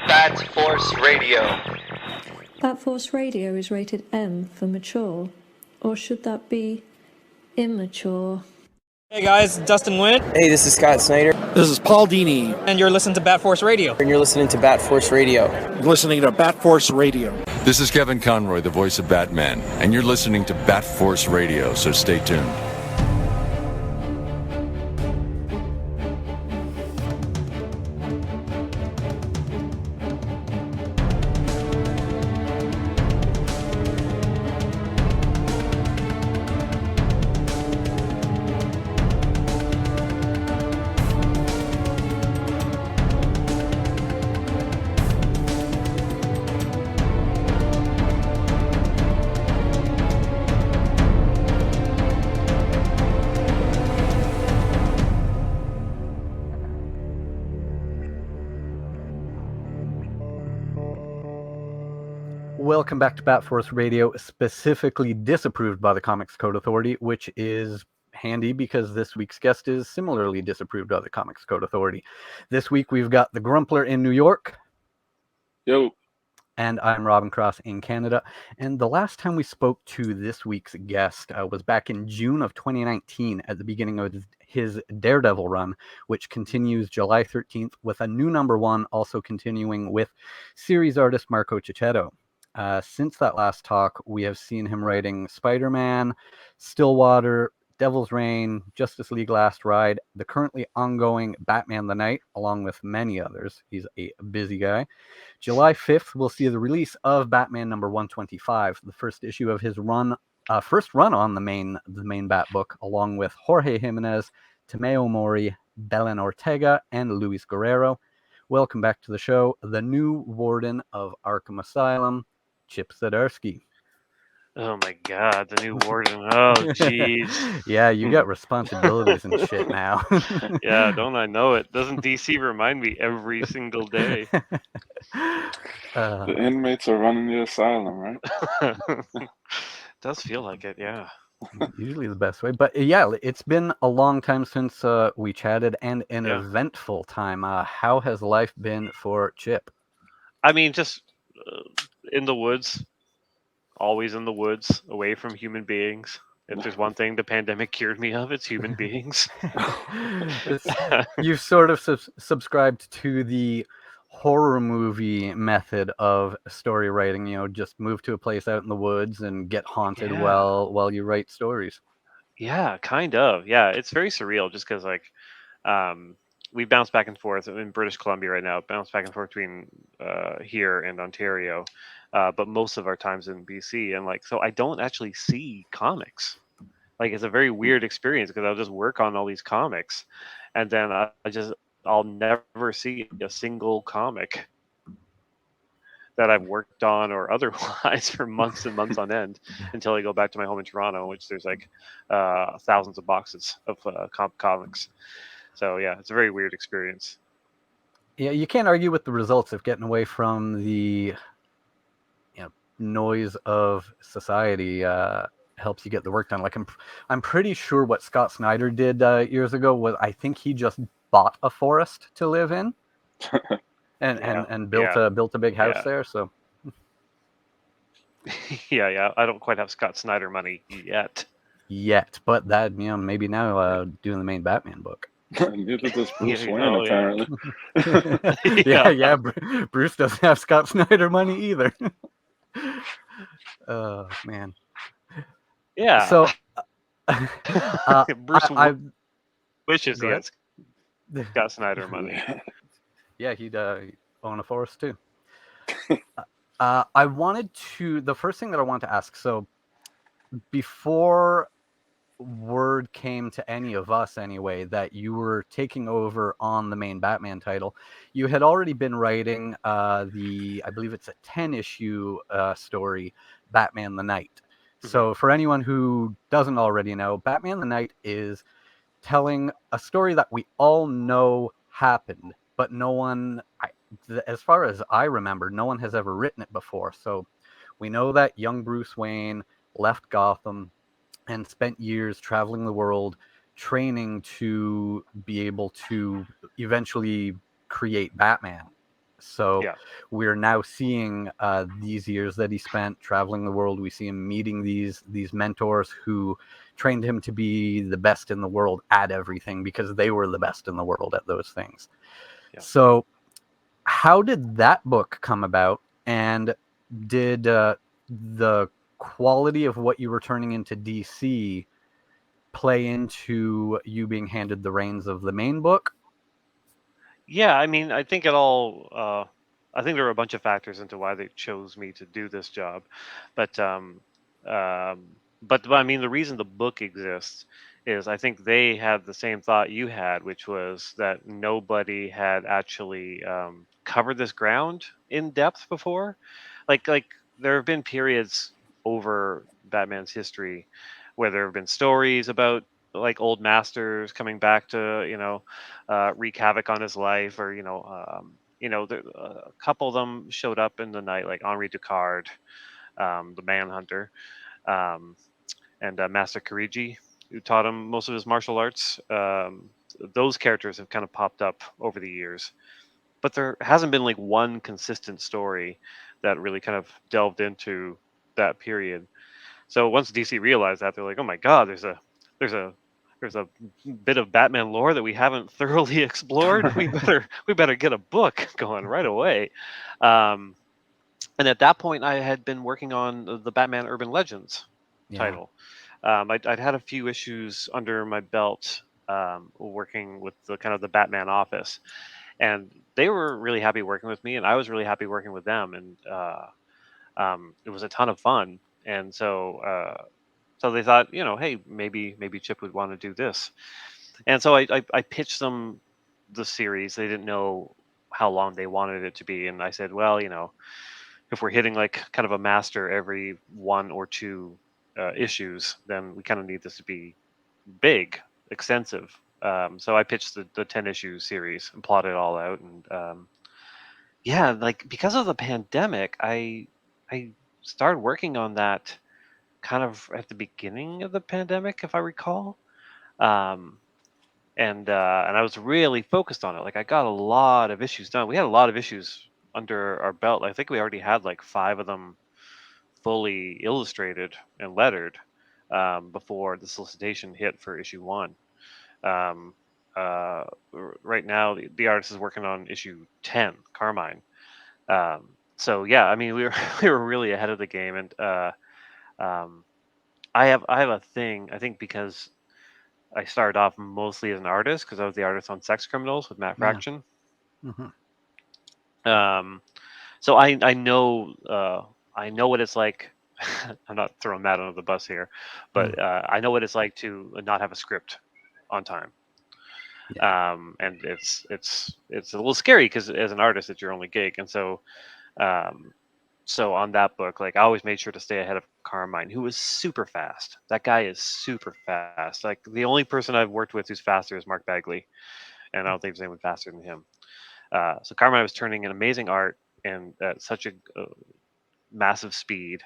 Bat Force Radio. Bat Force Radio is rated M for mature, or should that be immature? Hey guys, Dustin Witt. Hey, this is Scott Snyder. This is Paul Dini. And you're listening to Bat Force Radio. And you're listening to Bat Force Radio. You're listening to Bat Force Radio. This is Kevin Conroy, the voice of Batman, and you're listening to Bat Force Radio, so stay tuned. Welcome back to Bat Force Radio, specifically disapproved by the Comics Code Authority, which is handy because this week's guest is similarly disapproved by the Comics Code Authority. This week we've got the Grumpler in New York. Yo. And I'm Robin Cross in Canada. And the last time we spoke to this week's guest was back in June of 2019 at the beginning of his Daredevil run, which continues July 13th with a new #1, also continuing with series artist Marco Cicchetto. Since that last talk, we have seen him writing Spider-Man, Stillwater, Devil's Reign, Justice League Last Ride, the currently ongoing Batman the Knight, along with many others. He's a busy guy. July 5th, we'll see the release of Batman number 125, the first issue of his first run on the main Bat book, along with Jorge Jimenez, Tomeo Mori, Belen Ortega, and Luis Guerrero. Welcome back to the show, the new warden of Arkham Asylum, Chip Zdarksy. Oh my God, the new warden. Oh jeez. Yeah, you got responsibilities and shit now. Yeah, don't I know it? Doesn't DC remind me every single day? The inmates are running the asylum, right? Does feel like it, yeah. Usually the best way. But yeah, it's been a long time since we chatted, and an eventful time. How has life been for Chip? I mean, just in the woods. Always in the woods, away from human beings. If there's one thing the pandemic cured me of, it's human beings. You've sort of subscribed to the horror movie method of story writing, just move to a place out in the woods and get haunted while you write stories. Yeah, kind of. Yeah, it's very surreal just because, we bounce back and forth. I'm in British Columbia right now, bounce back and forth between here and Ontario. But most of our time's in BC, and so I don't actually see comics. It's a very weird experience because I'll just work on all these comics, and then I'll never see a single comic that I've worked on or otherwise for months and months on end until I go back to my home in Toronto, which there's thousands of boxes of comics. So yeah, it's a very weird experience. Yeah, you can't argue with the results of getting away from the noise of society. Helps you get the work done. I'm pretty sure what Scott Snyder did years ago was, I think he just bought a forest to live in, and built a big house there. So yeah, I don't quite have Scott Snyder money yet, but that maybe now doing the main Batman book. Neither does Bruce Wayne, apparently. Yeah. Bruce doesn't have Scott Snyder money either. Oh man. Yeah. So Bruce wishes he had Scott Snyder money. Yeah, he'd own a forest too. The first thing that I wanted to ask, so before word came to any of us anyway that you were taking over on the main Batman title, you had already been writing I believe it's a 10-issue story, Batman the Knight. Mm-hmm. So for anyone who doesn't already know, Batman the Knight is telling a story that we all know happened, but no one, as far as I remember, no one has ever written it before. So we know that young Bruce Wayne left Gotham and spent years traveling the world, training to be able to eventually create Batman. So Yeah. we're now seeing these years that he spent traveling the world. We see him meeting these mentors who trained him to be the best in the world at everything because they were the best in the world at those things. Yeah. So how did that book come about, and did the quality of what you were turning into DC play into you being handed the reins of the main book? Yeah, I mean, I think it all. I think there were a bunch of factors into why they chose me to do this job, but um, but I mean, the reason the book exists is I think they had the same thought you had, which was that nobody had actually covered this ground in depth before. Like there have been periods over Batman's history where there have been stories about like old masters coming back to wreak havoc on his life, or a couple of them showed up in the night, like Henri Ducard, the Manhunter, um, and Master Kirigi, who taught him most of his martial arts. Those characters have kind of popped up over the years, but there hasn't been like one consistent story that really kind of delved into that period. So once DC realized that, they're like, "Oh my God, there's a there's a bit of Batman lore that we haven't thoroughly explored. We better get a book going right away." Um, and at that point, I had been working on the Batman Urban Legends Yeah. title. I'd had a few issues under my belt, working with the kind of the Batman office, and they were really happy working with me, and I was really happy working with them, and it was a ton of fun. And so they thought, hey, maybe Chip would want to do this. And so I pitched them the series. They didn't know how long they wanted it to be, and I said, well, if we're hitting like kind of a master every one or two issues, then we kind of need this to be big, extensive. So I pitched the 10 issue series and plotted it all out, and yeah, like because of the pandemic, I started working on that kind of at the beginning of the pandemic, if I recall. Um, and I was really focused on it. Like I got a lot of issues done. We had a lot of issues under our belt. I think we already had like 5 of them fully illustrated and lettered, before the solicitation hit for issue 1. Um, right now, the artist is working on issue 10, Carmine. So yeah, I mean, we were we were really ahead of the game, and um, I have a thing. I think because I started off mostly as an artist because I was the artist on Sex Criminals with Matt Yeah. Fraction. Hmm. Um, so I know what it's like. I'm not throwing Matt under the bus here, but I know what it's like to not have a script on time. Yeah. And it's a little scary because as an artist, it's your only gig, and um, so on that book, like I always made sure to stay ahead of Carmine, who was super fast. That guy is super fast. Like the only person I've worked with who's faster is Mark Bagley, and I don't think there's anyone faster than him. So Carmine was turning in amazing art and at such a massive speed,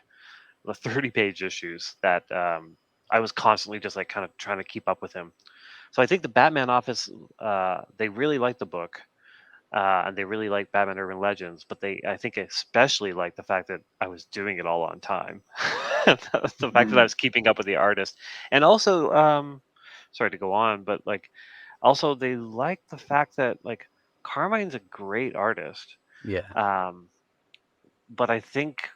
the 30-page issues that I was constantly just like kind of trying to keep up with him. So I think the Batman office, they really liked the book, and they really like Batman Urban Legends, but I think, especially like the fact that I was doing it all on time, the fact that I was keeping up with the artist, and also, sorry to go on, but like, also they like the fact that like Carmine's a great artist, Yeah. um, but I think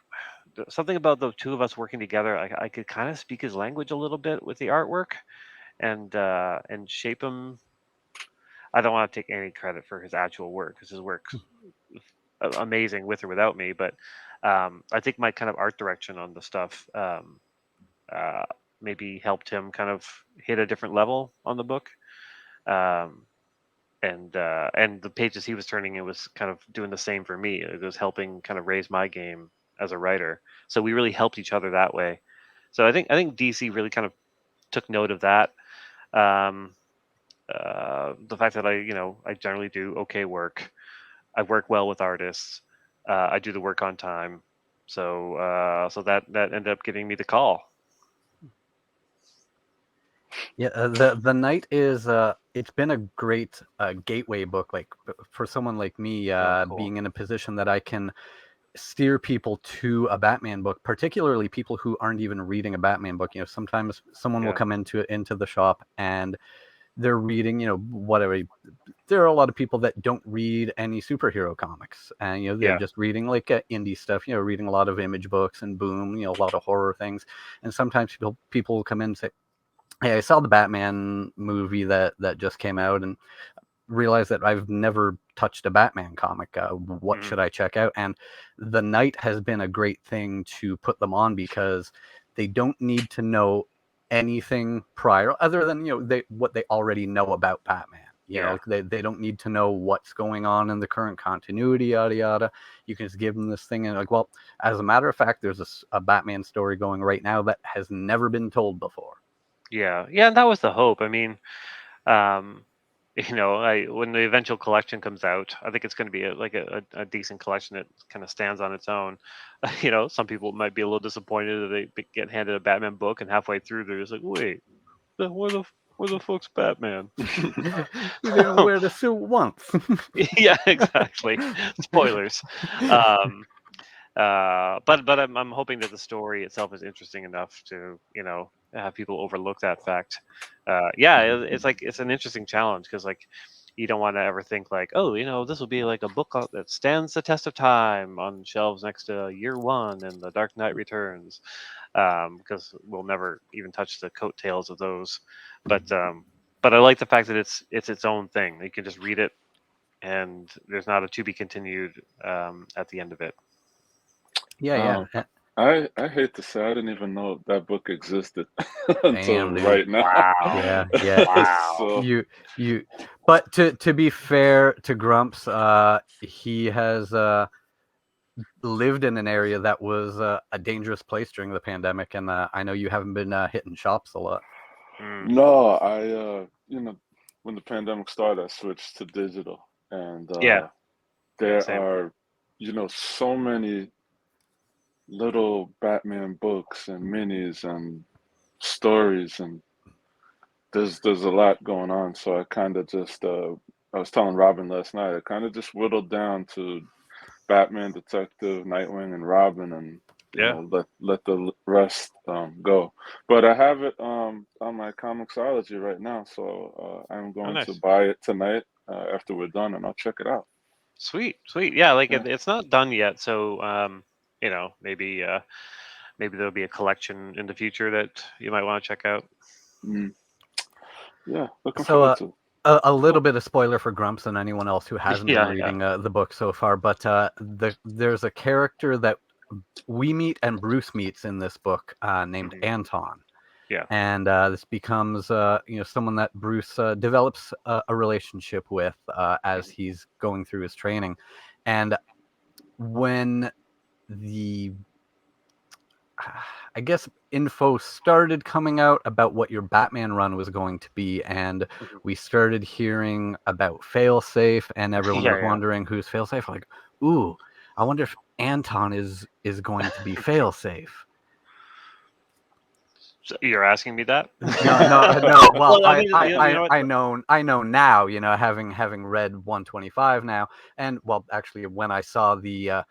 something about the two of us working together, I could kind of speak his language a little bit with the artwork, and shape him. I don't want to take any credit for his actual work because his work's amazing with or without me. But I think my kind of art direction on the stuff, uh, maybe helped him kind of hit a different level on the book. Um, and the pages he was turning in was kind of doing the same for me. It was helping kind of raise my game as a writer. So we really helped each other that way. So I think DC really kind of took note of that. Um, the fact that I generally do okay work. I work well with artists. I do the work on time. So that ended up giving me the call. Yeah, the Knight is it's been a great gateway book, like for someone like me, Cool. being in a position that I can steer people to a Batman book, particularly people who aren't even reading a Batman book. Sometimes someone will Yeah. come into the shop and they're reading, whatever. There are a lot of people that don't read any superhero comics, and they're Yeah. just reading like indie stuff. Reading a lot of Image books and Boom, a lot of horror things. And sometimes people will come in and say, "Hey, I saw the Batman movie that just came out, and realized that I've never touched a Batman comic. What Mhm. should I check out?" And the Knight has been a great thing to put them on because they don't need to know anything prior other than what they already know about Batman. Yeah. They don't need to know what's going on in the current continuity, yada yada. You can just give them this thing and like, well, as a matter of fact, there's a Batman story going right now that has never been told before. Yeah. Yeah. And that was the hope. I mean, um, when the eventual collection comes out, I think it's going to be a decent collection that kind of stands on its own. Some people might be a little disappointed that they get handed a Batman book and halfway through they're just like, wait, where the fuck's Batman? He didn't wear the suit once. Yeah, exactly. Spoilers. Um, but I'm hoping that the story itself is interesting enough to have people overlook that fact. It's like it's an interesting challenge because like you don't want to ever think like, oh, this will be like a book that stands the test of time on shelves next to Year One and The Dark Knight Returns, because we'll never even touch the coattails of those. But I like the fact that it's its own thing. You can just read it, and there's not a to be continued at the end of it. Yeah. I hate to say I didn't even know that book existed until Damn, dude. right now. Wow. Yeah. Wow. So You but to be fair to Grumps, he has lived in an area that was a dangerous place during the pandemic, and I know you haven't been hitting shops a lot. no, when the pandemic started, I switched to digital, and Yeah. there Same. are, so many little Batman books and minis and stories, and there's a lot going on. So I kind of just I was telling Robin last night, I kind of just whittled down to Batman, Detective, Nightwing, and Robin, and Yeah. let the rest go. But I have it on my Comixology right now, so I'm Oh, going to nice. buy it tonight after we're done, and I'll check it out. Sweet. Yeah, like Yeah. it's not done yet, so maybe there'll be a collection in the future that you might want to check out. Mm. Yeah, looking So forward to it. a little bit of spoiler for Grumps and anyone else who hasn't been Yeah. reading the book so far, but there's a character that we meet and Bruce meets in this book named Mhm. Anton. Yeah. And this becomes someone that Bruce develops a relationship with as he's going through his training. And when the I guess info started coming out about what your Batman run was going to be, and Mhm. we started hearing about Failsafe, and everyone was Yeah. wondering who's Failsafe. Like, ooh, I wonder if Anton is going to be Failsafe. So you're asking me that? No. Well, Well, I mean, you know what? I know now. Having read 125 now, and well, actually, when I saw the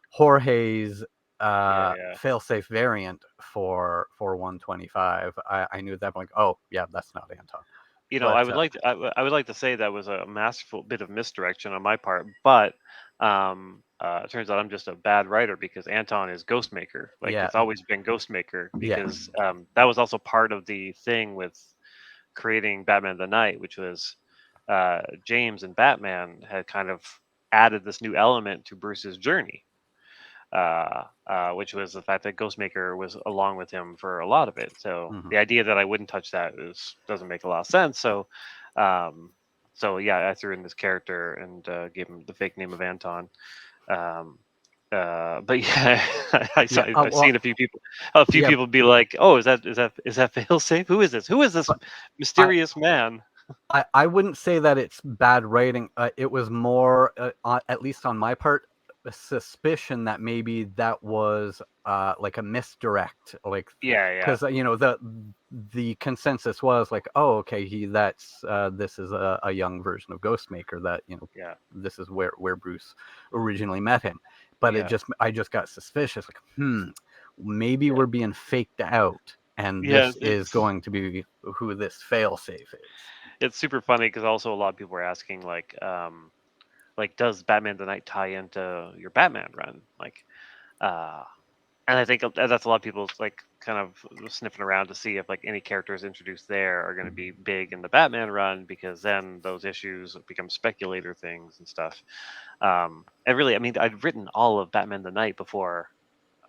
Jorge's Yeah. failsafe variant for 125, I knew at that point. Oh, yeah, that's not Anton. But I would like to say that was a masterful bit of misdirection on my part, but it turns out I'm just a bad writer because Anton is Ghostmaker. Like yeah, it's always been Ghostmaker yeah, because that was also part of the thing with creating Batman the Knight, which was James and Batman had kind of added this new element to Bruce's journey, which was the fact that Ghostmaker was along with him for a lot of it. So mhm. the idea that I wouldn't touch that doesn't make a lot of sense. Um, so yeah, I threw in this character and gave him the fake name of Anton. Um, but yeah, Yeah. I've Well, seen a few yeah. people be like, "Oh, is that failsafe? Who is this? Who is this But mysterious man?" I wouldn't say that it's bad writing. It was more, at least on my part, a suspicion that maybe that was like a misdirect, like Yeah. because the consensus was like, oh, okay, this is a young version of Ghostmaker, that, Yeah. this is where Bruce originally met him. But Yeah. I just got suspicious, like, maybe we're being faked out, and Yeah, this is going to be who this Failsafe is. it's super funny because also a lot of people were asking like does Batman the Night tie into your Batman run? Uh and I think that's a lot of people like kind of sniffing around to see if like any characters introduced there are going to be big in the Batman run, because then those issues become speculator things and stuff. And really, I mean, I'd written all of Batman the Night before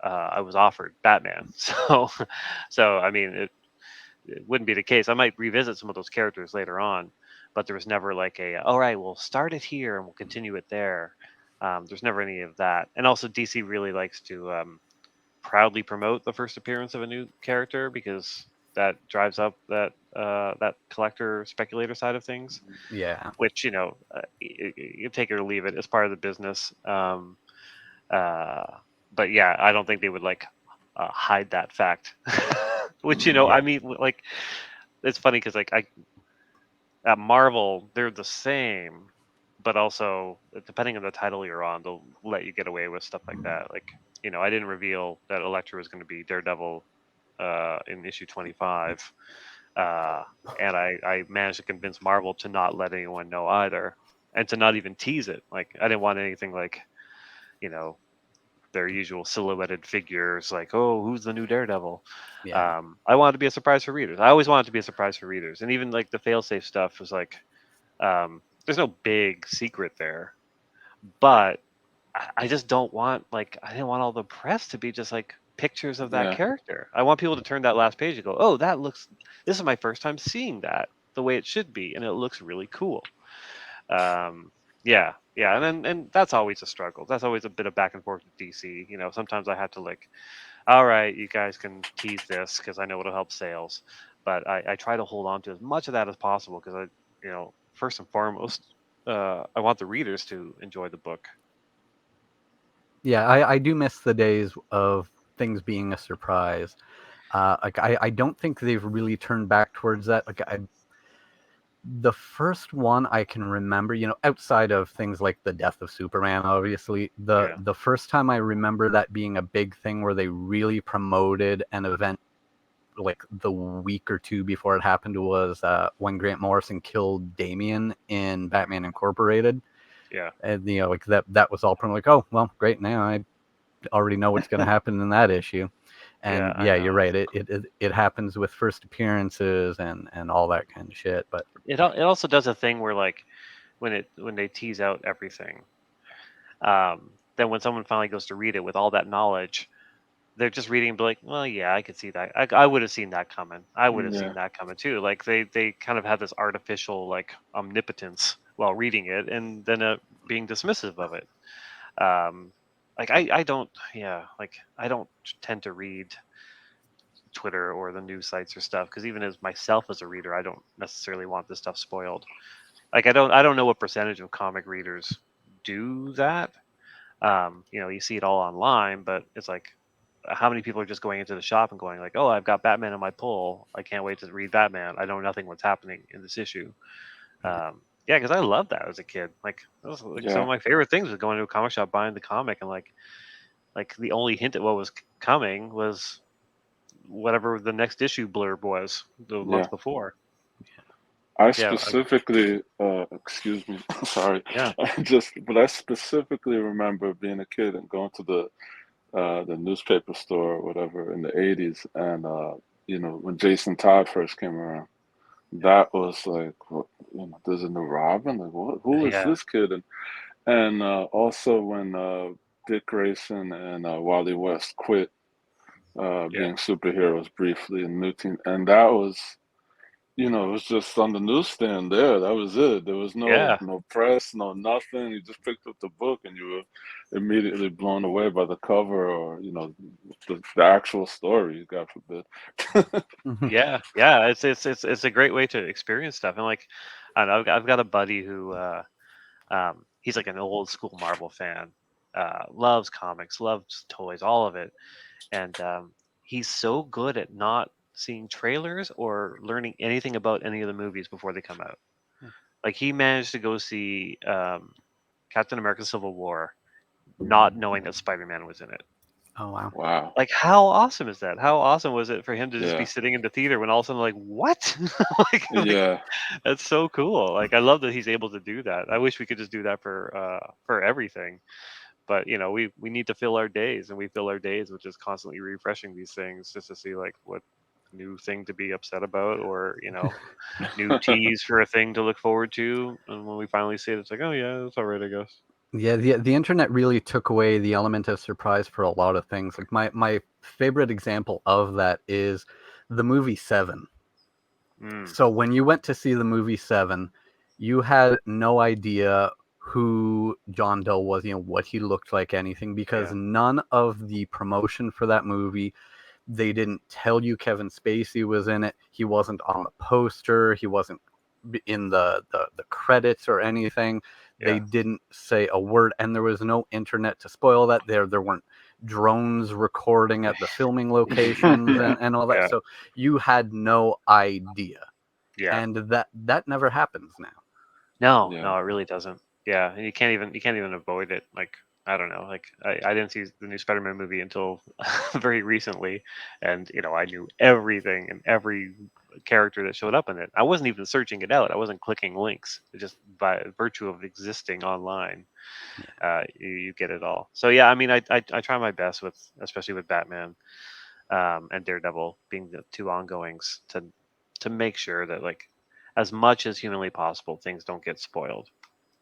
I was offered Batman, so I mean, it wouldn't be the case. I might revisit some of those characters later on, but there was never like all right, we'll start it here and we'll continue it there. There's never any of that. And also, DC really likes to proudly promote the first appearance of a new character, because that drives up that collector speculator side of things. Yeah. Which you take it or leave it as part of the business. But yeah, I don't think they would like hide that fact. Which I mean, like, it's funny because like at Marvel they're the same, but also depending on the title you're on, they'll let you get away with stuff like that. Like, I didn't reveal that Elektra was going to be Daredevil in issue 25, and I managed to convince Marvel to not let anyone know either, and to not even tease it. Like, I didn't want anything like, their usual silhouetted figures, like, oh, who's the new Daredevil? Yeah. I wanted to be a surprise for readers. I always wanted to be a surprise for readers, and even like the failsafe stuff was like, there's no big secret there, but I just don't want, like, I didn't want all the press to be just like pictures of that Yeah. character. I want people to turn that last page and go, oh, this is my first time seeing that the way it should be, and it looks really cool. Yeah, and that's always a struggle. That's always a bit of back and forth with DC. Sometimes I have to like, all right, you guys can tease this because I know it'll help sales, but I try to hold on to as much of that as possible, because first and foremost, I want the readers to enjoy the book. Yeah, I do miss the days of things being a surprise. Like, I don't think they've really turned back towards that. Like, the first one I can remember, outside of things like the death of Superman, obviously, the first time I remember that being a big thing where they really promoted an event like the week or two before it happened was when Grant Morrison killed Damian in Batman Incorporated. Yeah. And like that was all from like, oh well, great, now I already know what's going to happen in that issue. And Yeah, I you're know. right, it happens with first appearances and all that kind of shit. But It also does a thing where, like, when they tease out everything, then when someone finally goes to read it with all that knowledge, they're just reading and be like, well, yeah, I could see that. I would have seen that coming. I would have Yeah. seen that coming too. Like, they kind of have this artificial like omnipotence while reading it, and then being dismissive of it. Like, I don't, yeah, like, I don't tend to read Twitter or the news sites or stuff, because even as myself as a reader, I don't necessarily want this stuff spoiled. Like, I don't know what percentage of comic readers do that. You see it all online, but it's like, how many people are just going into the shop and going like, oh, I've got Batman in my pull, I can't wait to read Batman, I know nothing what's happening in this issue. Yeah, because I loved that as a kid. Like, that was like some of my favorite things was going to a comic shop, buying the comic, and like the only hint at what was coming was whatever the next issue blurb was the month before. I Yeah. specifically, excuse me, sorry. Yeah. But I specifically remember being a kid and going to the newspaper store or whatever in the '80s, and when Jason Todd first came around, that was like, there's a new Robin. Like, what? Who is Yeah. this kid? And also when Dick Grayson and Wally West quit being superheroes briefly in New Teen, and that was. It was just on the newsstand there. That was it. There was no press, no nothing. You just picked up the book and you were immediately blown away by the cover or, the actual story, God forbid. Yeah. It's a great way to experience stuff. And like, I don't know, I've got a buddy who he's like an old school Marvel fan, loves comics, loves toys, all of it. And he's so good at not seeing trailers or learning anything about any of the movies before they come out. Hmm. Like he managed to go see Captain America: Civil War, not knowing that Spider-Man was in it. Oh wow. Wow. Like, how awesome is that? How awesome was it for him to just be Yeah. sitting in the theater when all of a sudden, like, what? like, Yeah. that's so cool. Like, I love that he's able to do that. I wish we could just do that for everything. But you know, we need to fill our days, and we fill our days with just constantly refreshing these things just to see like what new thing to be upset about, or you know, new tease for a thing to look forward to. And when we finally see it, it's like, oh yeah, that's all right, I guess. Yeah, the internet really took away the element of surprise for a lot of things. Like my favorite example of that is the movie Seven. Mm, So when you went to see the movie Seven, you had no idea who John Doe was, what he looked like, anything, because yeah. none of the promotion for that movie, they didn't tell you Kevin Spacey was in it. He wasn't on the poster. He wasn't in the credits or anything. They Yeah. didn't say a word, and there was no internet to spoil that. There weren't drones recording at the filming locations and all that. Yeah. So you had no idea. Yeah. And that never happens now. No, Yeah. no, it really doesn't. Yeah, and you can't even avoid it. Like, I don't know. Like I didn't see the new Spider-Man movie until very recently, and you know I knew everything and every character that showed up in it. I wasn't even searching it out. I wasn't clicking links. It just by virtue of existing online, you get it all. So yeah, I mean, I try my best with, especially with Batman, and Daredevil being the two ongoings, to make sure that like as much as humanly possible things don't get spoiled.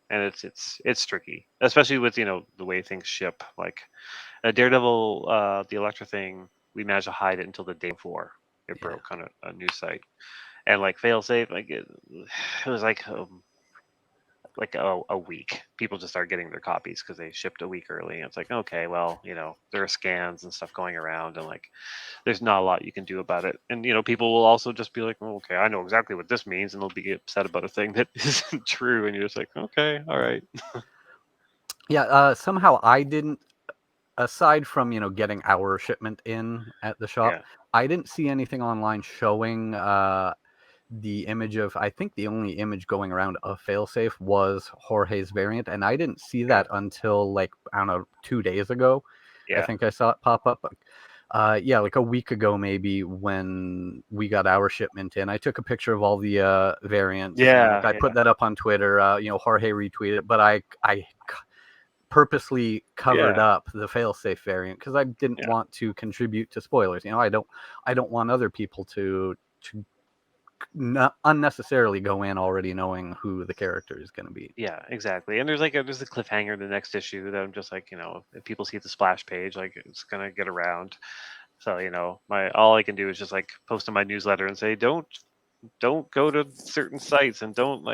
And it's tricky, especially with the way things ship. Like Daredevil, the Electra thing, we managed to hide it until the day before it Yeah. broke on a news site. And like Failsafe, like it was like a week. People just started getting their copies because they shipped a week early. And it's like, okay, well, there are scans and stuff going around, and like there's not a lot you can do about it. And people will also just be like, well, okay, I know exactly what this means, and they'll be upset about a thing that isn't true, and you're just like, okay, all right. Yeah, somehow I didn't, aside from getting our shipment in at the shop, Yeah. I didn't see anything online showing the image of, I think the only image going around of Failsafe was Jorge's variant, and I didn't see that until like, I don't know, 2 days ago. I Yeah. think I saw it pop up. Yeah, like a week ago maybe, when we got our shipment in. I took a picture of all the variants. Yeah. I put that up on Twitter. Jorge retweeted it, but I purposely covered Yeah. up the Failsafe variant because I didn't Yeah. want to contribute to spoilers. I don't want other people to not unnecessarily go in already knowing who the character is going to be. Yeah, exactly. And there's there's a cliffhanger in the next issue that I'm just like, if people see the splash page, like it's gonna get around. So my all I can do is just like post in my newsletter and say, don't go to certain sites, and don't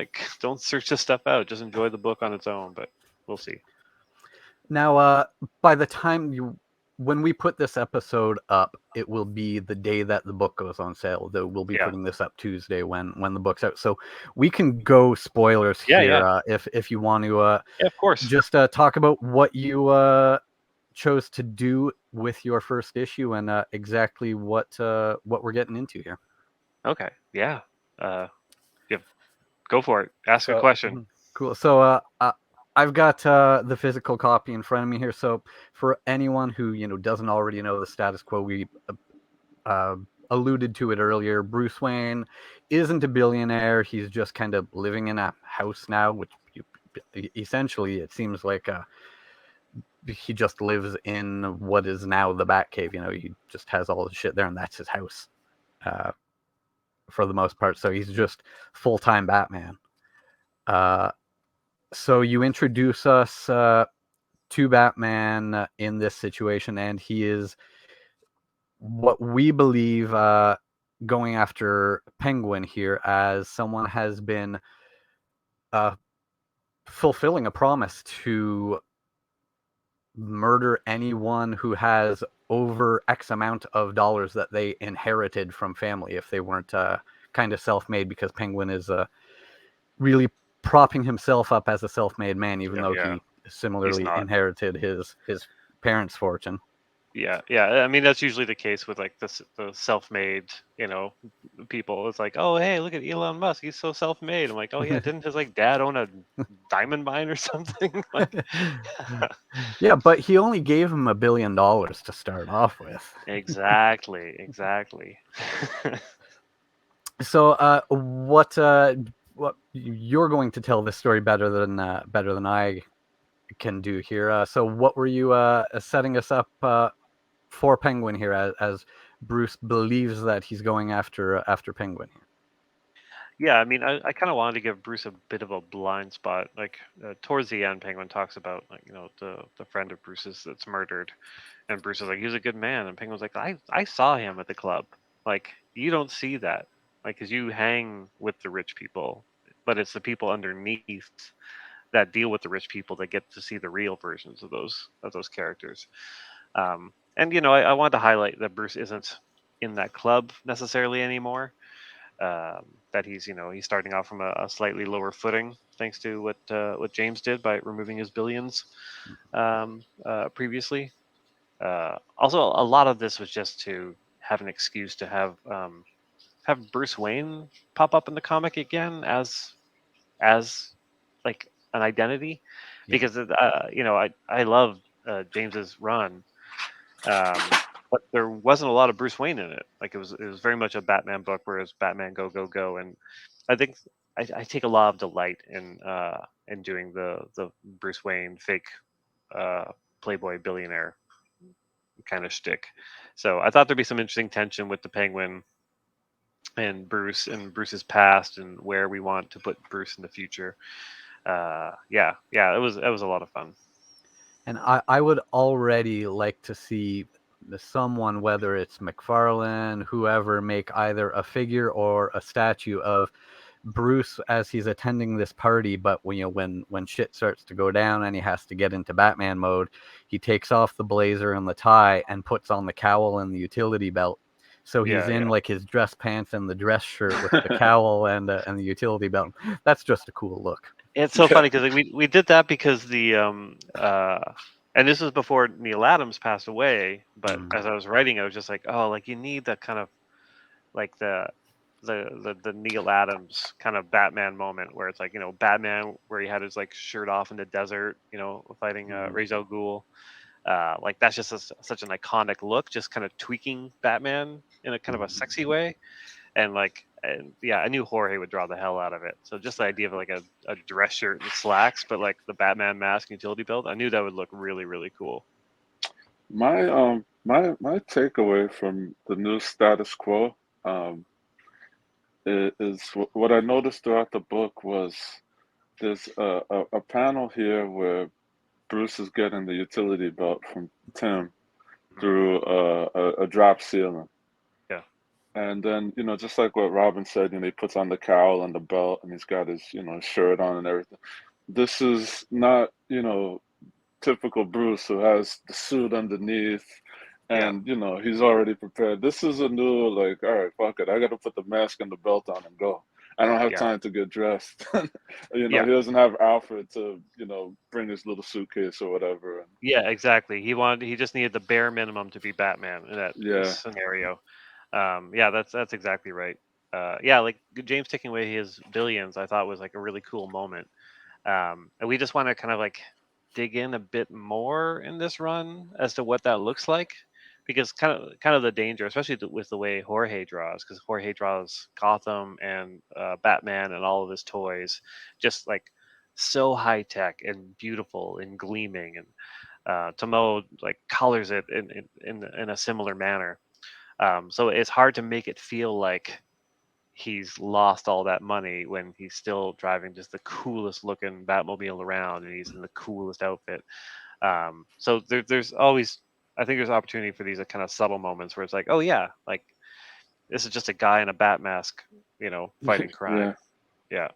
search this stuff out. Just enjoy the book on its own. But we'll see. Now, by the time when we put this episode up, it will be the day that the book goes on sale. Though we'll be Yeah. putting this up Tuesday when the book's out, so we can go spoilers Yeah, here. yeah. If you want to, Yeah, of course. just talk about what you chose to do with your first issue and exactly what we're getting into here. Okay. Yeah. Yeah. Go for it. Ask a question. Cool. So I've got the physical copy in front of me here. So for anyone who doesn't already know the status quo, we alluded to it earlier. Bruce Wayne isn't a billionaire. He's just kind of living in a house now, which essentially it seems like he just lives in what is now the Batcave. He just has all the shit there, and that's his house for the most part. So he's just full-time Batman. So you introduce us to Batman in this situation, and he is what we believe going after Penguin here, as someone has been fulfilling a promise to murder anyone who has over X amount of dollars that they inherited from family if they weren't kind of self-made, because Penguin is really propping himself up as a self-made man, even though Yeah. he similarly not. inherited his parents' fortune. Yeah, yeah. I mean, that's usually the case with like the self-made, people. It's like, oh, hey, look at Elon Musk. He's so self-made. I'm like, oh yeah, didn't his like dad own a diamond mine or something? Like, Yeah, but he only gave him $1 billion to start off with. exactly. So, what you're going to tell this story better than I can do here. So, what were you setting us up for Penguin here, as Bruce believes that he's going after Penguin here? Yeah, I mean, I kind of wanted to give Bruce a bit of a blind spot. Like towards the end, Penguin talks about like the friend of Bruce's that's murdered, and Bruce is like, he was a good man, and Penguin's like, I saw him at the club. Like you don't see that, like, because you hang with the rich people, but it's the people underneath that deal with the rich people that get to see the real versions of those characters. And I wanted to highlight that Bruce isn't in that club necessarily anymore. That he's starting off from a slightly lower footing thanks to what James did by removing his billions previously. Also, a lot of this was just to have an excuse to have Bruce Wayne pop up in the comic again as like an identity, because I love James's run, but there wasn't a lot of Bruce Wayne in it. Like it was very much a Batman book, where it's Batman go go go, and I think I take a lot of delight in doing the Bruce Wayne fake Playboy billionaire kind of shtick. So I thought there'd be some interesting tension with the Penguin and Bruce's past and where we want to put Bruce in the future. Yeah, it was a lot of fun. And I would already like to see someone, whether it's McFarlane, whoever, make either a figure or a statue of Bruce as he's attending this party, but when shit starts to go down and he has to get into Batman mode, he takes off the blazer and the tie and puts on the cowl and the utility belt. So he's in like his dress pants and the dress shirt with the cowl and the utility belt. That's just a cool look. It's so funny because we did that because the and this was before Neil Adams passed away. But as I was writing, I was just like, oh, like you need that kind of like the Neil Adams kind of Batman moment where it's like Batman where he had his like shirt off in the desert, fighting Ra's al Ghul. Like that's just such an iconic look, just kind of tweaking Batman in a kind of a sexy way. And I knew Jorge would draw the hell out of it. So just the idea of like a dress shirt and slacks, but like the Batman mask and utility belt, I knew that would look really, really cool. My my takeaway from the new status quo is what I noticed throughout the book was there's a panel here where Bruce is getting the utility belt from Tim through a drop ceiling. And then, just like what Robin said, he puts on the cowl and the belt and he's got his, shirt on and everything. This is not, typical Bruce who has the suit underneath and, he's already prepared. This is a new, like, all right, fuck it. I got to put the mask and the belt on and go. I don't have time to get dressed. He doesn't have Alfred to, bring his little suitcase or whatever. Yeah, exactly. He just needed the bare minimum to be Batman in that scenario. That's exactly right. Like James taking away his billions, I thought was like a really cool moment. And we just want to kind of like dig in a bit more in this run as to what that looks like, because kind of the danger, especially with the way Jorge draws, because Jorge draws Gotham and Batman and all of his toys, just like so high tech and beautiful and gleaming, and Tomo like colors it in a similar manner. So it's hard to make it feel like he's lost all that money when he's still driving just the coolest looking Batmobile around and he's in the coolest outfit. So there's always, I think there's opportunity for these kind of subtle moments where it's like, oh yeah, like this is just a guy in a bat mask, fighting crime. Yeah,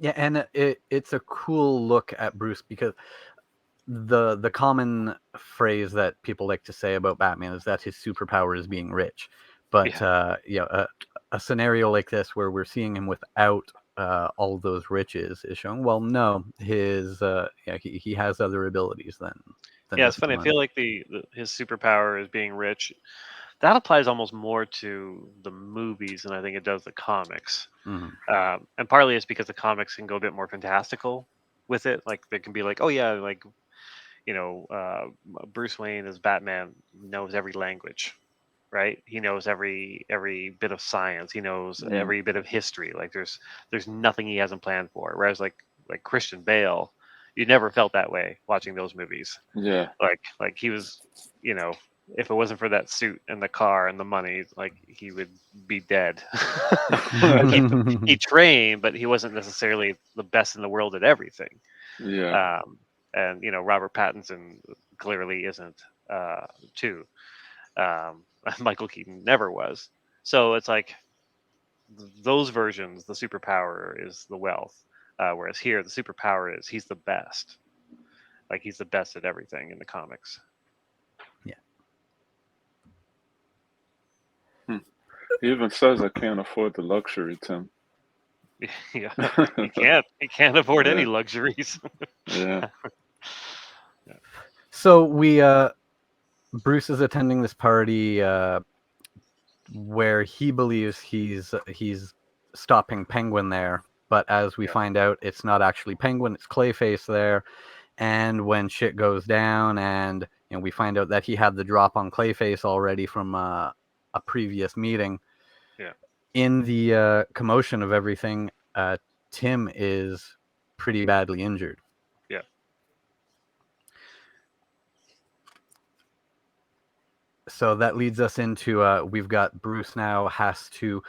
and it's a cool look at Bruce, because the common phrase that people like to say about Batman is that his superpower is being rich. But a scenario like this where we're seeing him without all those riches is showing, well, no, his he has other abilities then. Yeah, it's just the funny. I money. feel like his superpower is being rich. That applies almost more to the movies than I think it does the comics. Mhm. And partly it's because the comics can go a bit more fantastical with it. Like they can be like, oh yeah, like Bruce Wayne as Batman knows every language, right? He knows every bit of science. He knows Mm, every bit of history. Like there's nothing he hasn't planned for. Whereas like Christian Bale, you never felt that way watching those movies. yeah. Like he was, you know, if it wasn't for that suit and the car and the money, like he would be dead. He trained, but he wasn't necessarily the best in the world at everything. Yeah. Um, and Robert Pattinson clearly isn't too. Michael Keaton never was. So it's like those versions, the superpower is the wealth, whereas here the superpower is he's the best. Like he's the best at everything in the comics. Yeah. Hmm. He even says I can't afford the luxury, Tim. Yeah, he can't afford any Yeah. luxuries. Yeah. So Bruce is attending this party where he believes he's stopping Penguin there, but as we Yeah. find out, it's not actually Penguin, it's Clayface there. And when shit goes down, and we find out that he had the drop on Clayface already from a previous meeting. Yeah. In the commotion of everything, Tim is pretty badly injured. Yeah. So that leads us into we've got Bruce now has to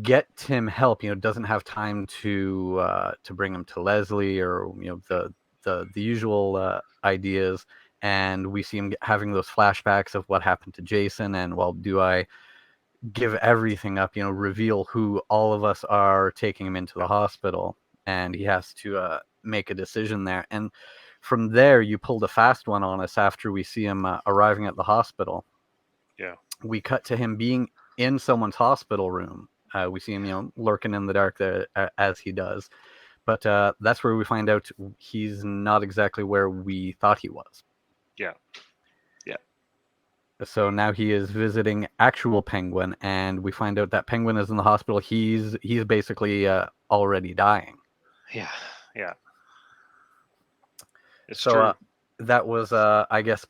get Tim help. Doesn't have time to bring him to Leslie or the usual ideas. And we see him having those flashbacks of what happened to Jason. And well, do I give everything up? Reveal who all of us are, taking him into the hospital, and he has to make a decision there. And from there, you pulled a fast one on us after we see him arriving at the hospital. Yeah. We cut to him being in someone's hospital room. We see him, lurking in the dark there as he does. But that's where we find out he's not exactly where we thought he was. Yeah. Yeah. So now he is visiting actual Penguin, and we find out that Penguin is in the hospital. He's basically already dying. Yeah. Yeah. It's So true. that was, I guess,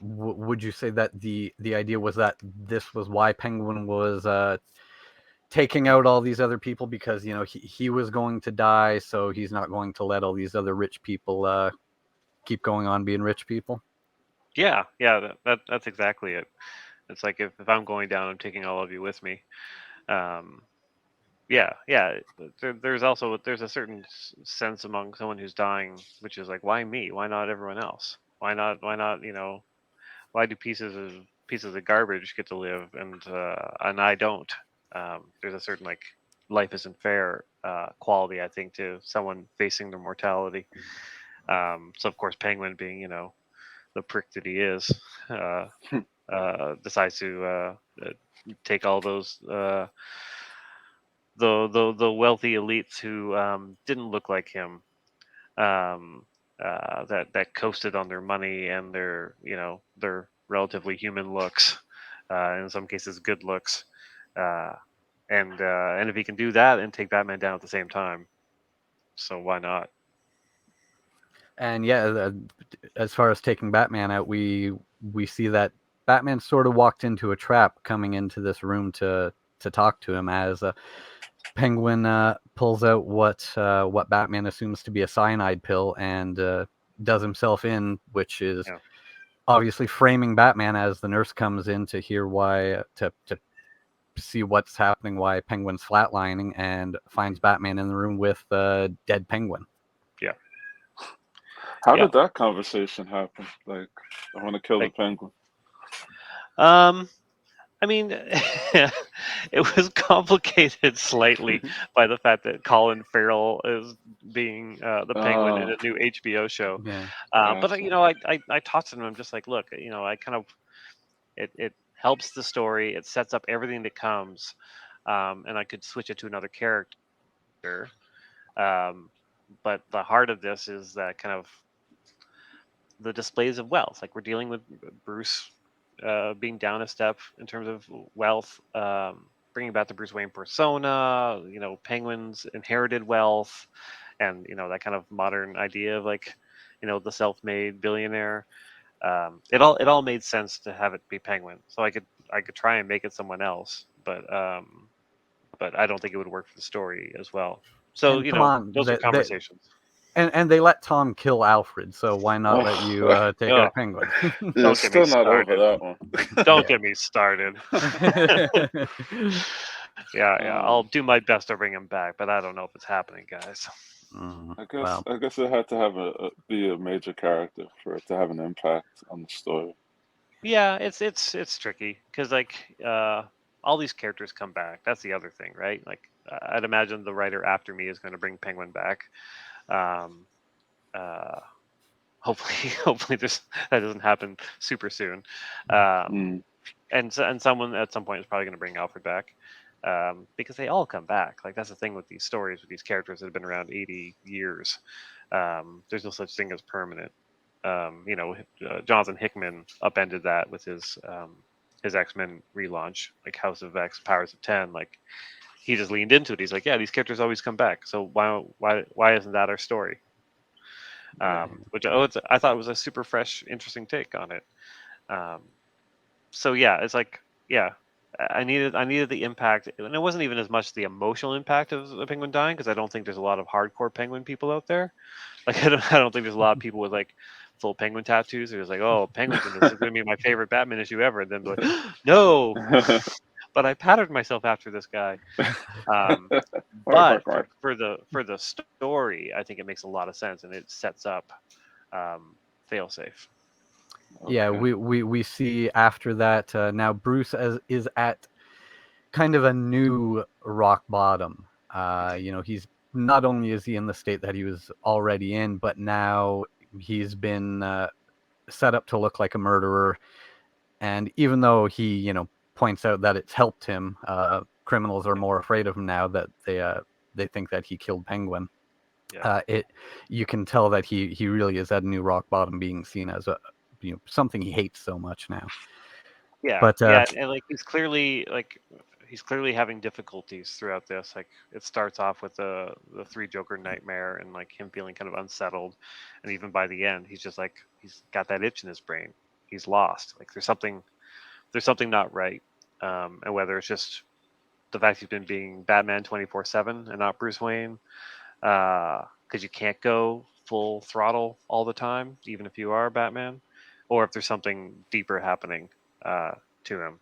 would you say that the idea was that this was why Penguin was taking out all these other people, because he was going to die, so he's not going to let all these other rich people keep going on being rich people? Yeah. Yeah. That's exactly it. It's like if I'm going down, I'm taking all of you with me. Um, yeah. Yeah. There's a certain sense among someone who's dying, which is like, why me? Why not everyone else? Why not? Why not? Why do pieces of garbage get to live and I don't? There's a certain like life isn't fair quality, I think, to someone facing their mortality. So of course, Penguin, being the prick that he is, decides to take all those the wealthy elites who didn't look like him, um, that coasted on their money and their relatively human looks, in some cases good looks, uh, and if he can do that and take Batman down at the same time, so why not? And yeah, as far as taking Batman out, we see that Batman sort of walked into a trap coming into this room to talk to him, as Penguin pulls out what Batman assumes to be a cyanide pill and does himself in, which is Yeah. obviously framing Batman as the nurse comes in to hear why, to see what's happening, why Penguin's flatlining, and finds Batman in the room with dead Penguin. Yeah. How Yeah. did that conversation happen? Like, I want to kill the Like, penguin. I mean, it was complicated slightly by the fact that Colin Farrell is being the Penguin in Oh, a new HBO show. Yeah. But gotcha. I talked to him. I'm just like, look, I kind of it helps the story. It sets up everything that comes, and I could switch it to another character. Um, but the heart of this is that kind of the displays of wealth. Like we're dealing with Bruce being down a step in terms of wealth, bringing back the Bruce Wayne persona. Penguin's inherited wealth, and that kind of modern idea of like, the self-made billionaire. It all made sense to have it be Penguin. So I could try and make it someone else, but I don't think it would work for the story as well. So And come on, those are conversations. And they let Tom kill Alfred, so why not let you take Oh. out Penguin? Yeah, Don't get still me not over started. that one. Don't get me started. Yeah. I'll do my best to bring him back, but I don't know if it's happening, guys. I guess it had to have be a major character for it to have an impact on the story. Yeah, it's tricky because like all these characters come back. That's the other thing, right? Like I'd imagine the writer after me is going to bring Penguin back. Um, hopefully that doesn't happen super soon. And someone at some point is probably going to bring Alfred back, because they all come back. Like that's the thing with these stories, with these characters that have been around 80 years. There's no such thing as permanent. Jonathan Hickman upended that with his X-Men relaunch, like House of X, Powers of 10. Like he just leaned into it. He's like, yeah, these characters always come back. So why isn't that our story? Which I thought was a super fresh, interesting take on it. So yeah, it's like, yeah, I needed the impact, and it wasn't even as much the emotional impact of the Penguin dying, because I don't think there's a lot of hardcore Penguin people out there. Like I don't think there's a lot of people with like full Penguin tattoos. They're just like, oh, Penguin's in this. It's gonna be my favorite Batman issue ever. And then be like, no, but I patterned myself after this guy. But for the story, I think it makes a lot of sense, and it sets up Failsafe. Yeah, we see after that now Bruce is at kind of a new rock bottom. He's not only is he in the state that he was already in, but now he's been set up to look like a murderer. And even though he, points out that it's helped him, criminals are more afraid of him now that they think that he killed Penguin. Yeah. You can tell that he really is at a new rock bottom, being seen as something he hates so much now. Yeah, but and like he's clearly having difficulties throughout this. Like it starts off with the three Joker nightmare and like him feeling kind of unsettled, and even by the end, he's just like he's got that itch in his brain. He's lost. Like there's something not right, and whether it's just the fact he's been being Batman 24/7 and not Bruce Wayne, because you can't go full throttle all the time, even if you are Batman, or if there's something deeper happening to him,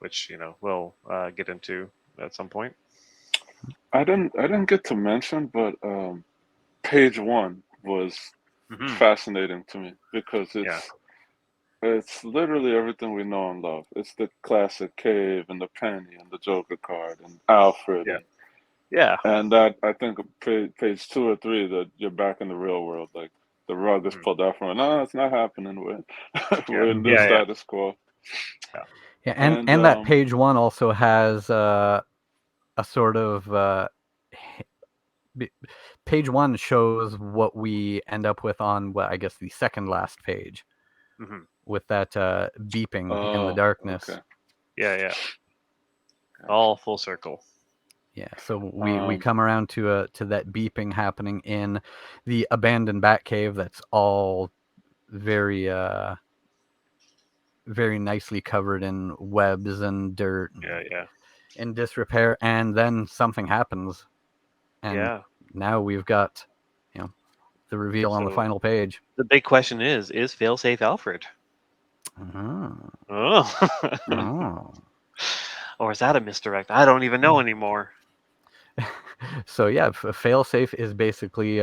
which we'll get into at some point. I didn't get to mention, but page 1 was fascinating to me because it's literally everything we know and love. It's the classic cave and the penny and the Joker card and Alfred. Yeah. And that, I think page 2 or 3, that you're back in the real world. Like the rug is pulled out from it. No, it's not happening. We're in the status quo. Yeah, and that page 1 also has a sort of page 1 shows what we end up with on I guess the second last page, with that beeping in the darkness. Okay. Yeah. All full circle. Yeah, so we come around to that beeping happening in the abandoned Batcave. That's all very very nicely covered in webs and dirt. Yeah. In disrepair, and then something happens, and now we've got the reveal on the final page. The big question is Failsafe Alfred? Or is that a misdirect? I don't even know anymore. So yeah, Failsafe is basically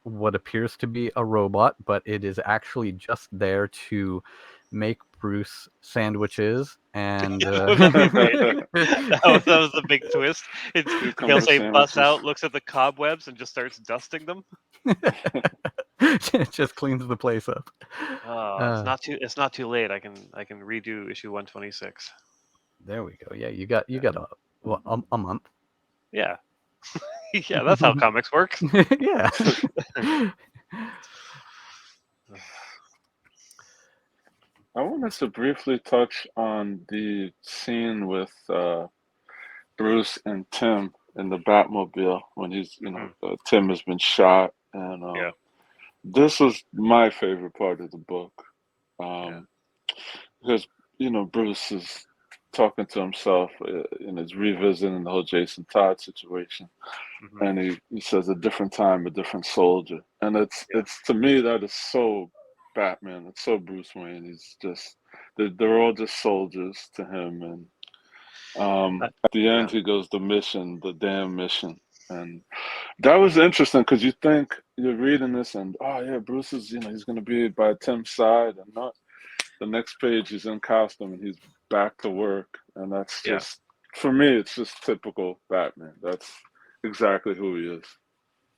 what appears to be a robot, but it is actually just there to make Bruce sandwiches, and that was the big twist. Failsafe busts out, looks at the cobwebs, and just starts dusting them. It just cleans the place up. It's not too late. I can redo issue 126. There we go. Yeah, you got a month. Yeah. Yeah, that's how comics work. Yeah. I wanted to briefly touch on the scene with Bruce and Tim in the Batmobile when Tim has been shot, and Yeah. this was my favorite part of the book, Yeah. because Bruce is talking to himself and is revisiting the whole Jason Todd situation, Hmm. and he says a different time, a different soldier, and Yeah. it's to me that is so Batman. It's so Bruce Wayne. He's just they're all just soldiers to him, and at the Yeah. end he goes the mission, the damn mission, and that was interesting because you think you're reading this and oh yeah, Bruce is he's gonna be by Tim's side, and not the next page he's in costume and he's back to work, and that's Yeah. just for me it's just typical Batman. That's exactly who he is.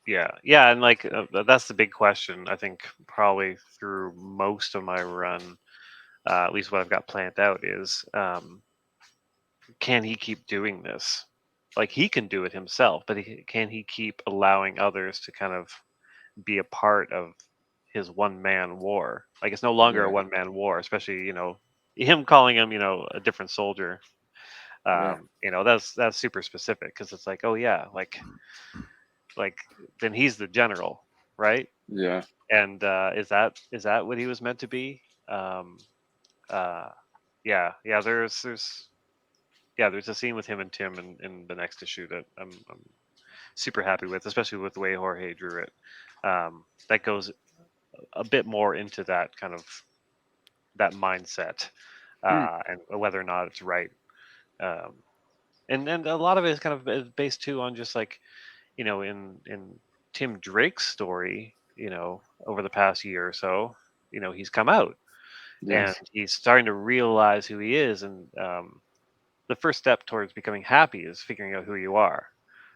Yeah. Yeah. And like that's the big question. I think probably through most of my run, at least what I've got planned out is, can he keep doing this? Like he can do it himself, but can he keep allowing others to kind of be a part of his one man war? Like it's no longer a Yeah, one man war, especially him calling him a different soldier. yeah, That's super specific because it's like, oh yeah, like then he's the general, right? yeah. And is that what he was meant to be? Um, uh, yeah. There's a scene with him and Tim in the next issue that I'm super happy with, especially with the way Jorge drew it. That goes a bit more into that kind of that mindset, Hmm. and whether or not it's right. Um, and a lot of it is kind of based too on just like in Tim Drake's story, over the past year or so, he's come out and Yes. he's starting to realize who he is, and the first step towards becoming happy is figuring out who you are,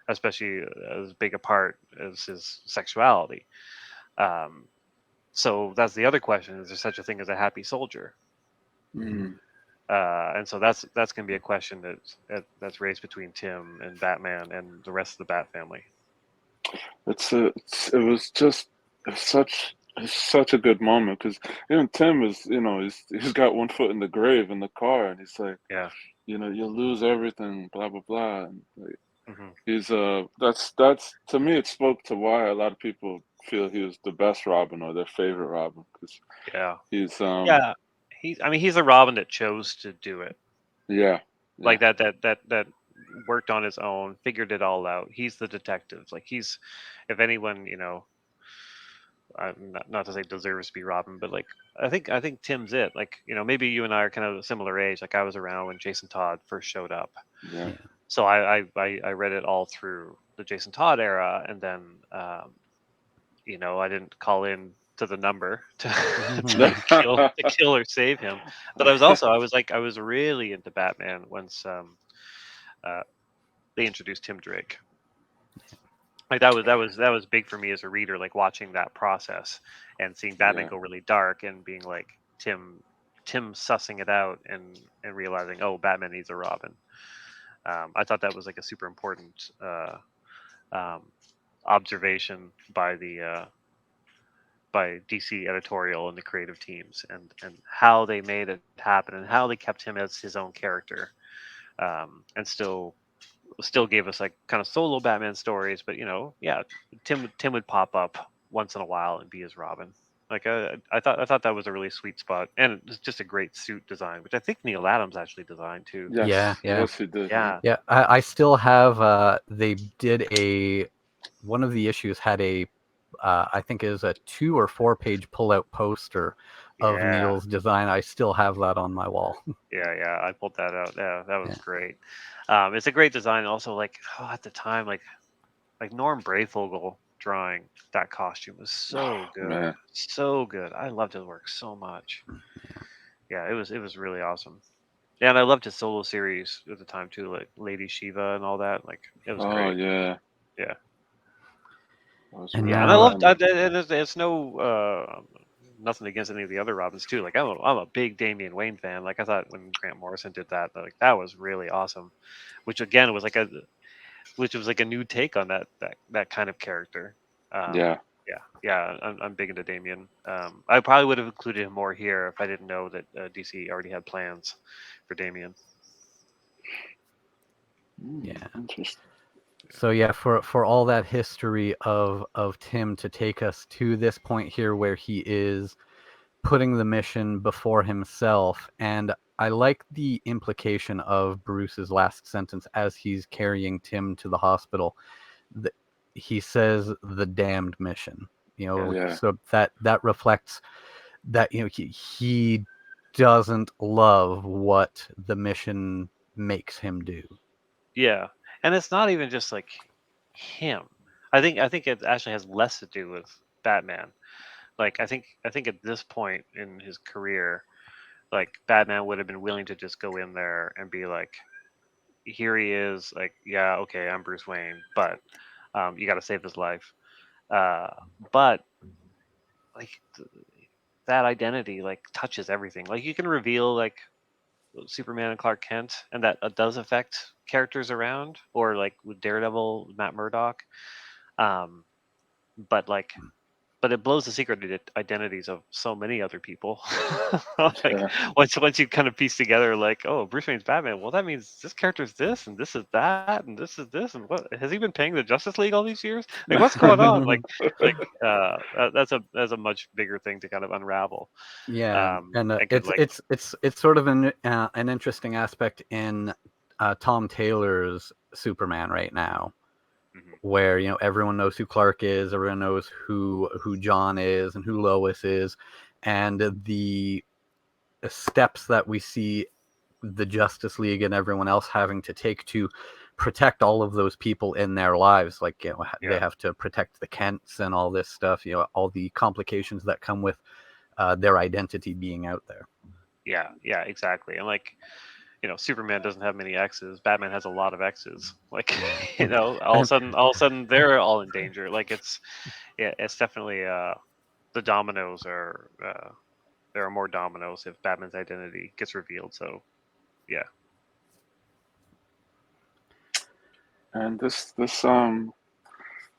especially as big a part as his sexuality. Um, so that's the other question: is there such a thing as a happy soldier? Mm. And so that's going to be a question that's raised between Tim and Batman and the rest of the Bat family. It was just it's such a good moment because even Tim is he's got one foot in the grave in the car, and he's like, Yeah. you'll lose everything, blah blah blah, and like, Hmm. he's that's to me it spoke to why a lot of people feel he was the best Robin or their favorite Robin because Yeah. he's Yeah. He's a Robin that chose to do it. yeah, Like yeah, that worked on his own, figured it all out. He's the detective. Like if anyone, not to say deserves to be Robin, but like I think Tim's it. Like maybe you and I are kind of a similar age. Like I was around when Jason Todd first showed up, yeah. Yeah. so I read it all through the Jason Todd era, and then I didn't call in to the number to to kill or save him. But I was really into Batman once uh, they introduced Tim Drake. Like that was big for me as a reader, like watching that process and seeing Batman Yeah. go really dark and being like Tim sussing it out and realizing, oh, Batman needs a Robin. I thought that was like a super important um, observation by DC editorial and the creative teams, and how they made it happen and how they kept him as his own character, and still gave us like kind of solo Batman stories, but yeah, Tim would pop up once in a while and be his Robin. Like I thought that was a really sweet spot, and it's just a great suit design, which I think Neil Adams actually designed too. Yeah, Yes, yeah, yes, he did. Yeah. Yeah, yeah. I still have. They did one of the issues had I think is a 2 or 4 page pull out poster of yeah, Neil's design. I still have that on my wall. yeah. I pulled that out. Yeah, that was Yeah. great. It's a great design. Also, like at the time, like Norm Brayfogle drawing that costume was so good, Man, so good. I loved his work so much. Yeah, it was really awesome. Yeah, and I loved his solo series at the time too, like Lady Shiva and all that. Like it was oh great. yeah, Yeah, that was And yeah, and really I now, loved. funny. And it's no nothing against any of the other Robins too. Like I'm a big Damian Wayne fan. Like I thought when Grant Morrison did that, like that was really awesome. Which again was like a new take on that kind of character. Um, Yeah, Yeah. I'm big into Damian. I probably would have included him more here if I didn't know that DC already had plans for Damian. Yeah. Interesting. So yeah, for all that history of Tim to take us to this point here where he is putting the mission before himself, and I like the implication of Bruce's last sentence as he's carrying Tim to the hospital. He says the damned mission, Yeah. so that reflects that he doesn't love what the mission makes him do. Yeah, and it's not even just like him. I think it actually has less to do with Batman. Like I think at this point in his career, like Batman would have been willing to just go in there and be like, here he is, like, yeah, okay, I'm Bruce Wayne, but you got to save his life. But like that identity like touches everything. Like you can reveal like Superman and Clark Kent, and that does affect characters around, or like with Daredevil, Matt Murdock. Um, but like, but it blows the secret identities of so many other people. Like Yeah. once you kind of piece together, like, oh, Bruce Wayne's Batman. Well, that means this character's this, and this is that, and this is this, and what has he been paying the Justice League all these years? Like, what's going on? That's a much bigger thing to kind of unravel. Yeah, and and could, like, it's sort of an interesting aspect in Tom Taylor's Superman right now, where everyone knows who Clark is, everyone knows who John is, and who Lois is, and the steps that we see the Justice League and everyone else having to take to protect all of those people in their lives. Like they have to protect the Kents and all this stuff. All the complications that come with their identity being out there. Yeah, exactly. And like, Superman doesn't have many exes. Batman has a lot of exes. Like, all of a sudden they're all in danger. Like it's definitely the dominoes are there are more dominoes if Batman's identity gets revealed. So, yeah. And this I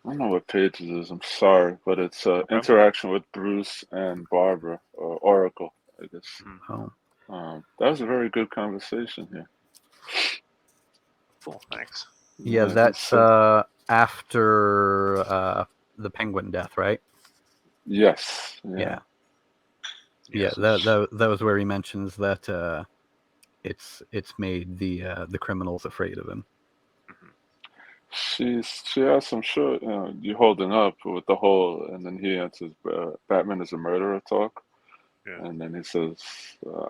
don't know what page it is. I'm sorry, but it's interaction with Bruce and Barbara, or Oracle, I guess. Oh. That was a very good conversation here. Cool, thanks. Yeah, that's after the Penguin death, right? Yes. Yeah. That was where he mentions that it's made the criminals afraid of him. She asks, I'm sure you're holding up with the whole, and then he answers, Batman is a murderer talk. Yeah. And then he says,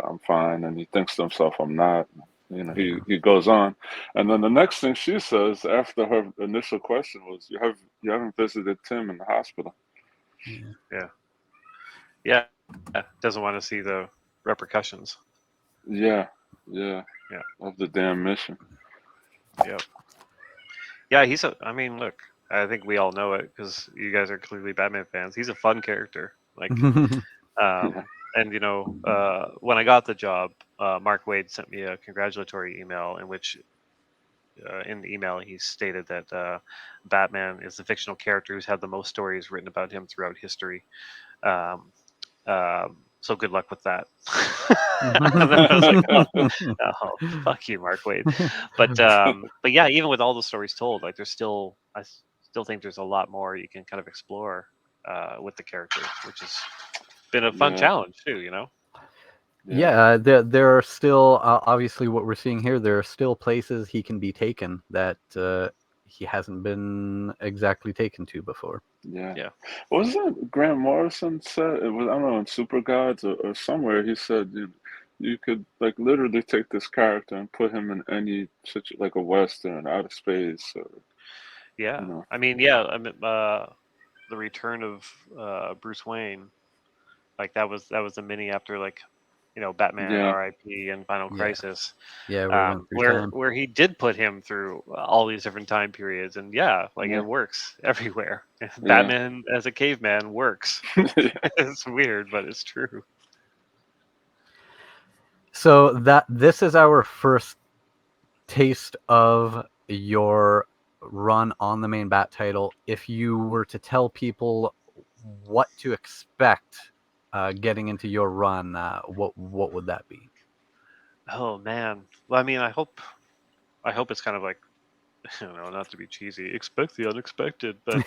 I'm fine. And he thinks to himself, I'm not. He goes on. And then the next thing she says after her initial question was, you haven't visited Tim in the hospital. Yeah. Doesn't want to see the repercussions. Yeah. Of the damn mission. Yep. Yeah, look, I think we all know it because you guys are clearly Batman fans. He's a fun character. Like, and when I got the job, Mark Waid sent me a congratulatory email in which, in the email, he stated that Batman is the fictional character who's had the most stories written about him throughout history. So good luck with that. And then I was like, oh, fuck you, Mark Waid. But yeah, even with all the stories told, like I still think there's a lot more you can kind of explore with the character, which has been a fun challenge too. Yeah, there are still obviously what we're seeing here. There are still places he can be taken that he hasn't been exactly taken to before. Yeah. Wasn't Grant Morrison said, it was, I don't know, in Super Gods or somewhere, he said you could like literally take this character and put him in any like a Western, outer space. Or, I mean, the return of Bruce Wayne, like that was a mini after like, Batman, R.I.P. and Final Crisis. Yeah, where he did put him through all these different time periods, and it works everywhere. Batman as a caveman works. It's weird, but it's true. So this is our first taste of your run on the main Bat title. If you were to tell people what to expect getting into your run, what would that be? Oh man. Well, I mean, I hope it's kind of like, not to be cheesy, expect the unexpected, but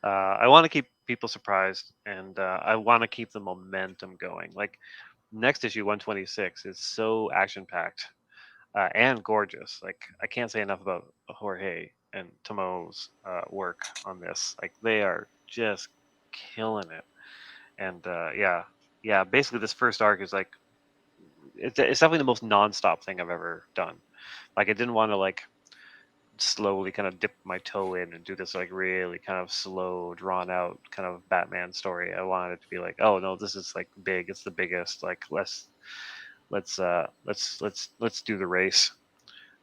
I want to keep people surprised, and I want to keep the momentum going. Like next issue 126 is so action packed and gorgeous. Like I can't say enough about Jorge and Tomo's work on this. Like they are just killing it. And yeah, basically this first arc is like it's definitely the most nonstop thing I've ever done. Like I didn't want to like slowly kind of dip my toe in and do this like really kind of slow, drawn out kind of Batman story. I wanted it to be like, oh no, this is like big. It's the biggest. Like let's do the race.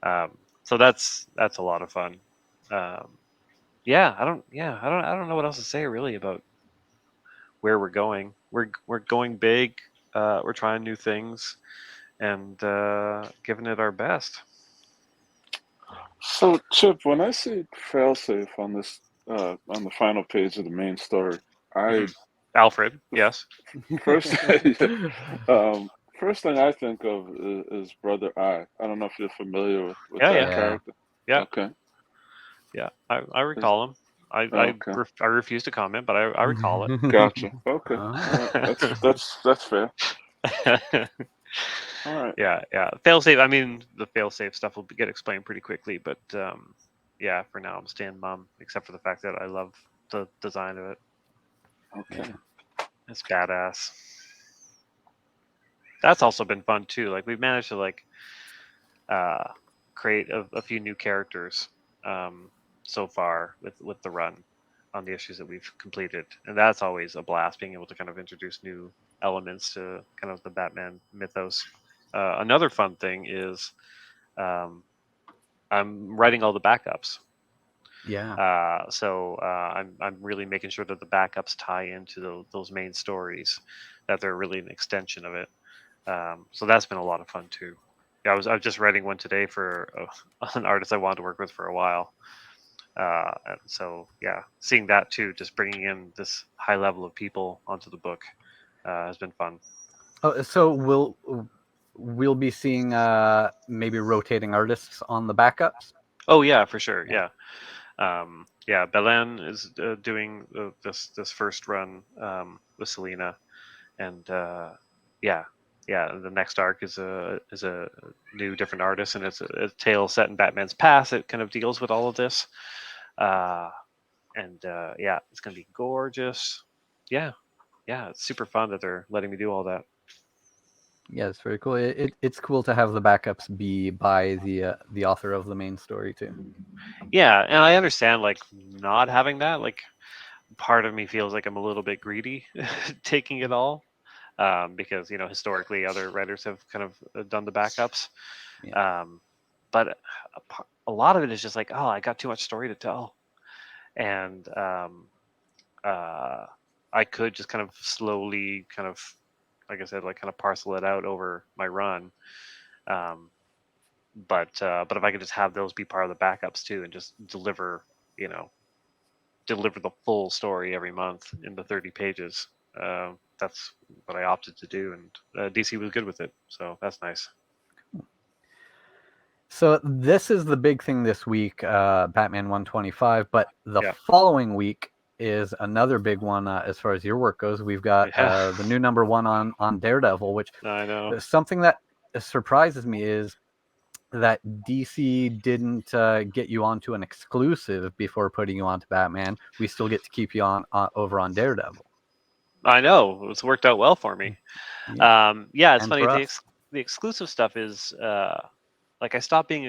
So that's a lot of fun. I don't know what else to say really about where we're going. We're going big. We're trying new things and giving it our best. So, Chip, when I see Failsafe on this on the final page of the main story, I Alfred, yes. first first thing I think of is Brother I. I don't know if you're familiar with that Yeah. character. Yeah. Okay. Yeah, I recall him. Okay. I refuse to comment, but I recall it. Gotcha. Okay. All right. That's fair. All right. Yeah. Failsafe. I mean, the failsafe stuff will get explained pretty quickly, but yeah, for now I'm staying mum, except for the fact that I love the design of it. Okay. It's badass. That's also been fun too. Like we've managed to like create a few new characters so far with the run on the issues that we've completed, and that's always a blast being able to kind of introduce new elements to kind of the Batman mythos. Another fun thing is I'm writing all the backups. Yeah. So I'm really making sure that the backups tie into those main stories, that they're really an extension of it. So that's been a lot of fun too. Yeah, I was just writing one today for an artist I wanted to work with for a while. And so yeah, seeing that too, just bringing in this high level of people onto the book has been fun. Oh, so we'll be seeing maybe rotating artists on the backups. Oh yeah, for sure. Yeah. Belen is doing this first run with Selena, and the next arc is a new different artist, and it's a tale set in Batman's past. It kind of deals with all of this, it's gonna be gorgeous. Yeah, it's super fun that they're letting me do all that. Yeah, it's very cool. It's cool to have the backups be by the author of the main story too. Yeah, and I understand like not having that. Like part of me feels like I'm a little bit greedy taking it all. Because historically other writers have kind of done the backups, but a lot of it is just like, oh, I got too much story to tell, and I could just kind of slowly, kind of, like I said, like kind of parcel it out over my run. But if I could just have those be part of the backups too, and just deliver the full story every month in the 30 pages. That's what I opted to do, and DC was good with it, so that's nice. So this is the big thing this week, Batman 125, but the following week is another big one as far as your work goes. We've got the new number 1 on Daredevil, which I know. Something that surprises me is that DC didn't get you onto an exclusive before putting you onto Batman. We still get to keep you on over on Daredevil. I know, it's worked out well for me. It's funny. The exclusive stuff is like I stopped being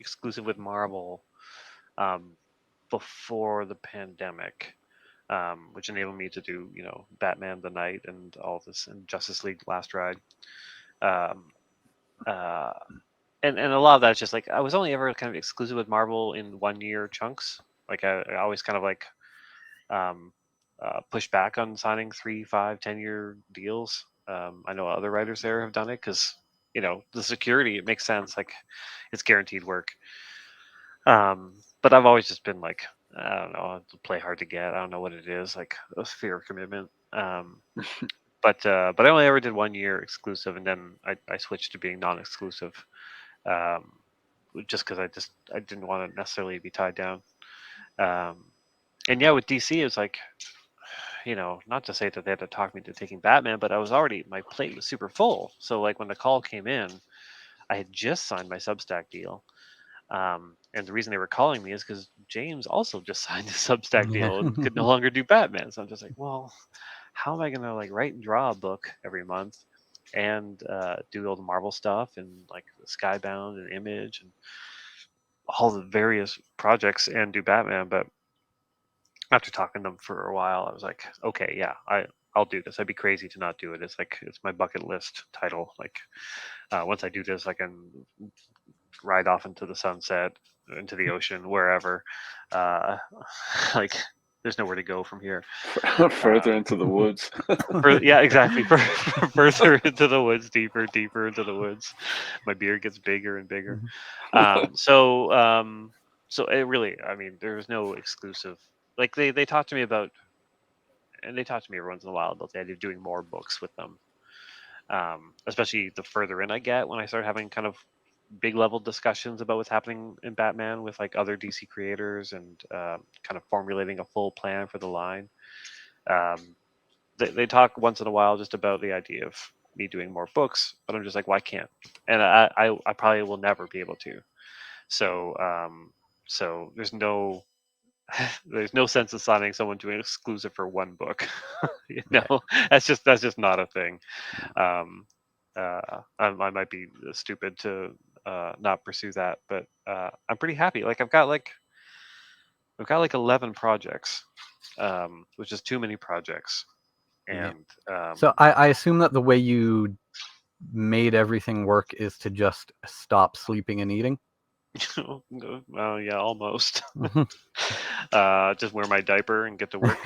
exclusive with Marvel before the pandemic, which enabled me to do Batman the Night and all this, and Justice League Last Ride. And a lot of that's just like I was only ever kind of exclusive with Marvel in 1 year chunks. Like I always kind of like push back on signing 3, 5, 10-year deals. I know other writers there have done it because the security, it makes sense, like it's guaranteed work. But I've always just been like I don't know, I'll play hard to get. I don't know what it is, like a fear of commitment. But I only ever did 1 year exclusive, and then I switched to being non-exclusive, um, just because I didn't want to necessarily be tied down. Um, and yeah, with DC, it's like, not to say that they had to talk me into taking Batman, but my plate was super full. So like when the call came in, I had just signed my Substack deal. And the reason they were calling me is because James also just signed a Substack Yeah. deal and could no longer do Batman. So I'm just like, well, how am I gonna like write and draw a book every month and do all the Marvel stuff and like Skybound and Image and all the various projects and do Batman? But after talking to them for a while, I was like, okay, yeah, I'll do this. I'd be crazy to not do it. It's like it's my bucket list title. Like once I do this, I can ride off into the sunset, into the ocean, wherever. Uh, like there's nowhere to go from here. Further into the woods. Yeah, exactly. Further into the woods, deeper into the woods. My beard gets bigger and bigger. So it really, I mean, there's no exclusive. Like they talk to me about, and they talk to me every once in a while about the idea of doing more books with them. Especially the further in I get, when I start having kind of big level discussions about what's happening in Batman with like other DC creators and kind of formulating a full plan for the line. Um, they talk once in a while just about the idea of me doing more books, but I'm just like, why can't? And I probably will never be able to. So so there's no there's no sense of signing someone to an exclusive for one book. Yeah. That's just not a thing. Um, I might be stupid to not pursue that, but I'm pretty happy. Like I've got like 11 projects, which is too many projects. Yeah. And So I assume that the way you made everything work is to just stop sleeping and eating. well, yeah, almost. Just wear my diaper and get to work.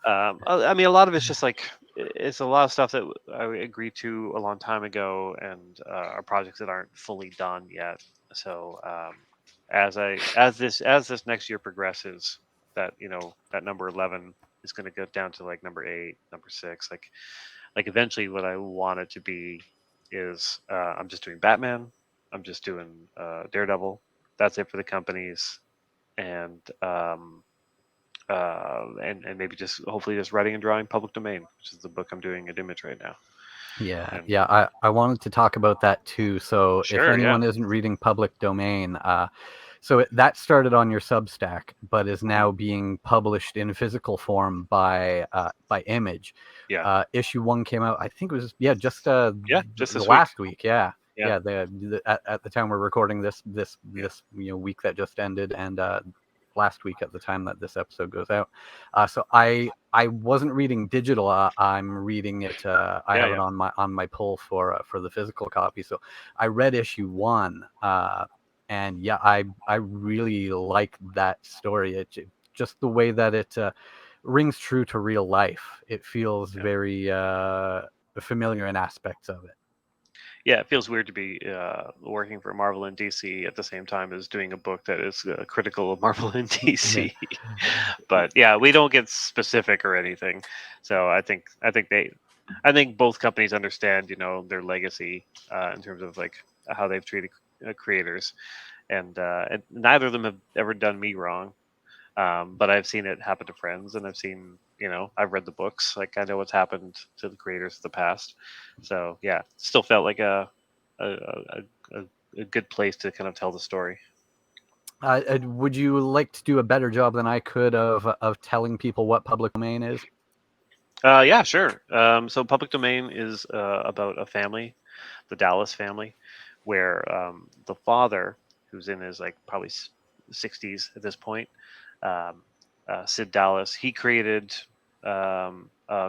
I mean, a lot of it's just like it's a lot of stuff that I agreed to a long time ago, and are projects that aren't fully done yet. So as this next year progresses, that that number 11 is going to go down to like number 8, number 6. Like eventually, what I want it to be is I'm just doing Batman, I'm just doing Daredevil. That's it for the companies, and and maybe just hopefully just writing and drawing public domain, which is the book I'm doing at Image right now. Yeah, And yeah. I wanted to talk about that too. So if sure, yeah. anyone isn't reading public domain, that started on your Substack, but is now being published in physical form by Image. Yeah. Issue 1 came out, I think it was just just the this last week. Yeah. Yeah. At the time we're recording this week that just ended, and last week at the time that this episode goes out. So I wasn't reading digital. I'm reading it. I have it on my pull for the physical copy. So I read issue 1, and yeah, I really like that story. Just the way that it rings true to real life. It feels very familiar in aspects of it. Yeah, it feels weird to be working for Marvel and DC at the same time as doing a book that is critical of Marvel and DC. But yeah, we don't get specific or anything. So I think both companies understand, their legacy in terms of like how they've treated creators, and neither of them have ever done me wrong. But I've seen it happen to friends, and I've seen, I've read the books. Like I know what's happened to the creators of the past. So yeah, still felt like a good place to kind of tell the story. Would you like to do a better job than I could of telling people what public domain is? Yeah, sure. So public domain is about a family, the Dallas family, where the father, who's in his like probably 60s at this point, um, Sid Dallas, he created a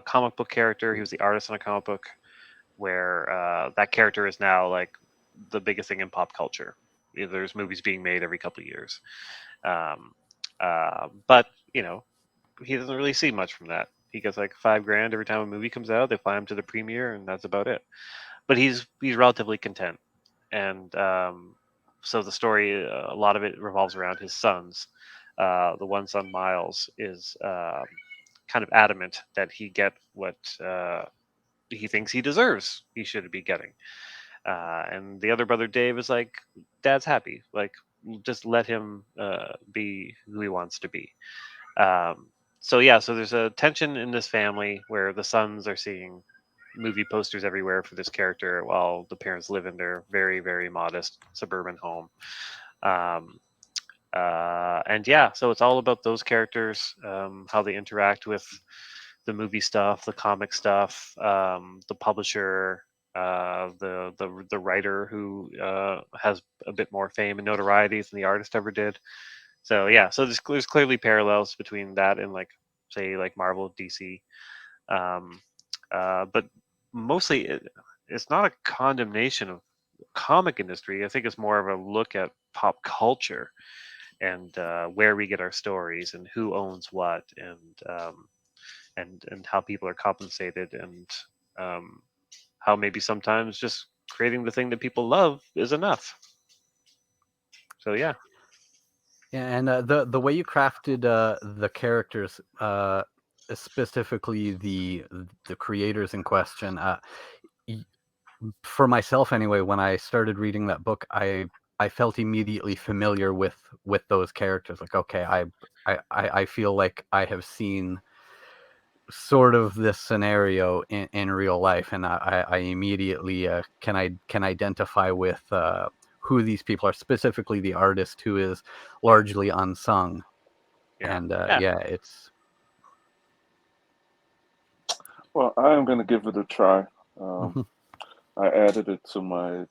comic book character. He was the artist on a comic book where that character is now like the biggest thing in pop culture. There's movies being made every couple of years. But, he doesn't really see much from that. He gets like $5,000 every time a movie comes out. They fly him to the premiere, and that's about it. But he's relatively content, and so the story, a lot of it revolves around his sons. the one son Miles is kind of adamant that he get what he thinks he deserves. He should be getting. And the other brother Dave is like, Dad's happy. Like, just let him be who he wants to be. So there's a tension in this family where the sons are seeing movie posters everywhere for this character while the parents live in their very, very modest suburban home. So it's all about those characters, how they interact with the movie stuff, the comic stuff, the publisher, the writer who has a bit more fame and notoriety than the artist ever did. So there's clearly parallels between that and like say like Marvel, DC, but mostly it's not a condemnation of comic industry. I think it's more of a look at pop culture and where we get our stories and who owns what and how people are compensated and how maybe sometimes just creating the thing that people love is enough. So yeah. Yeah, and the way you crafted the characters, specifically the creators in question, for myself anyway, when I started reading that book, I felt immediately familiar with those characters. Like, okay, I feel like I have seen sort of this scenario in real life, and I immediately can identify with who these people are, specifically the artist who is largely unsung. And it's Well, I am going to give it a try. I added it to my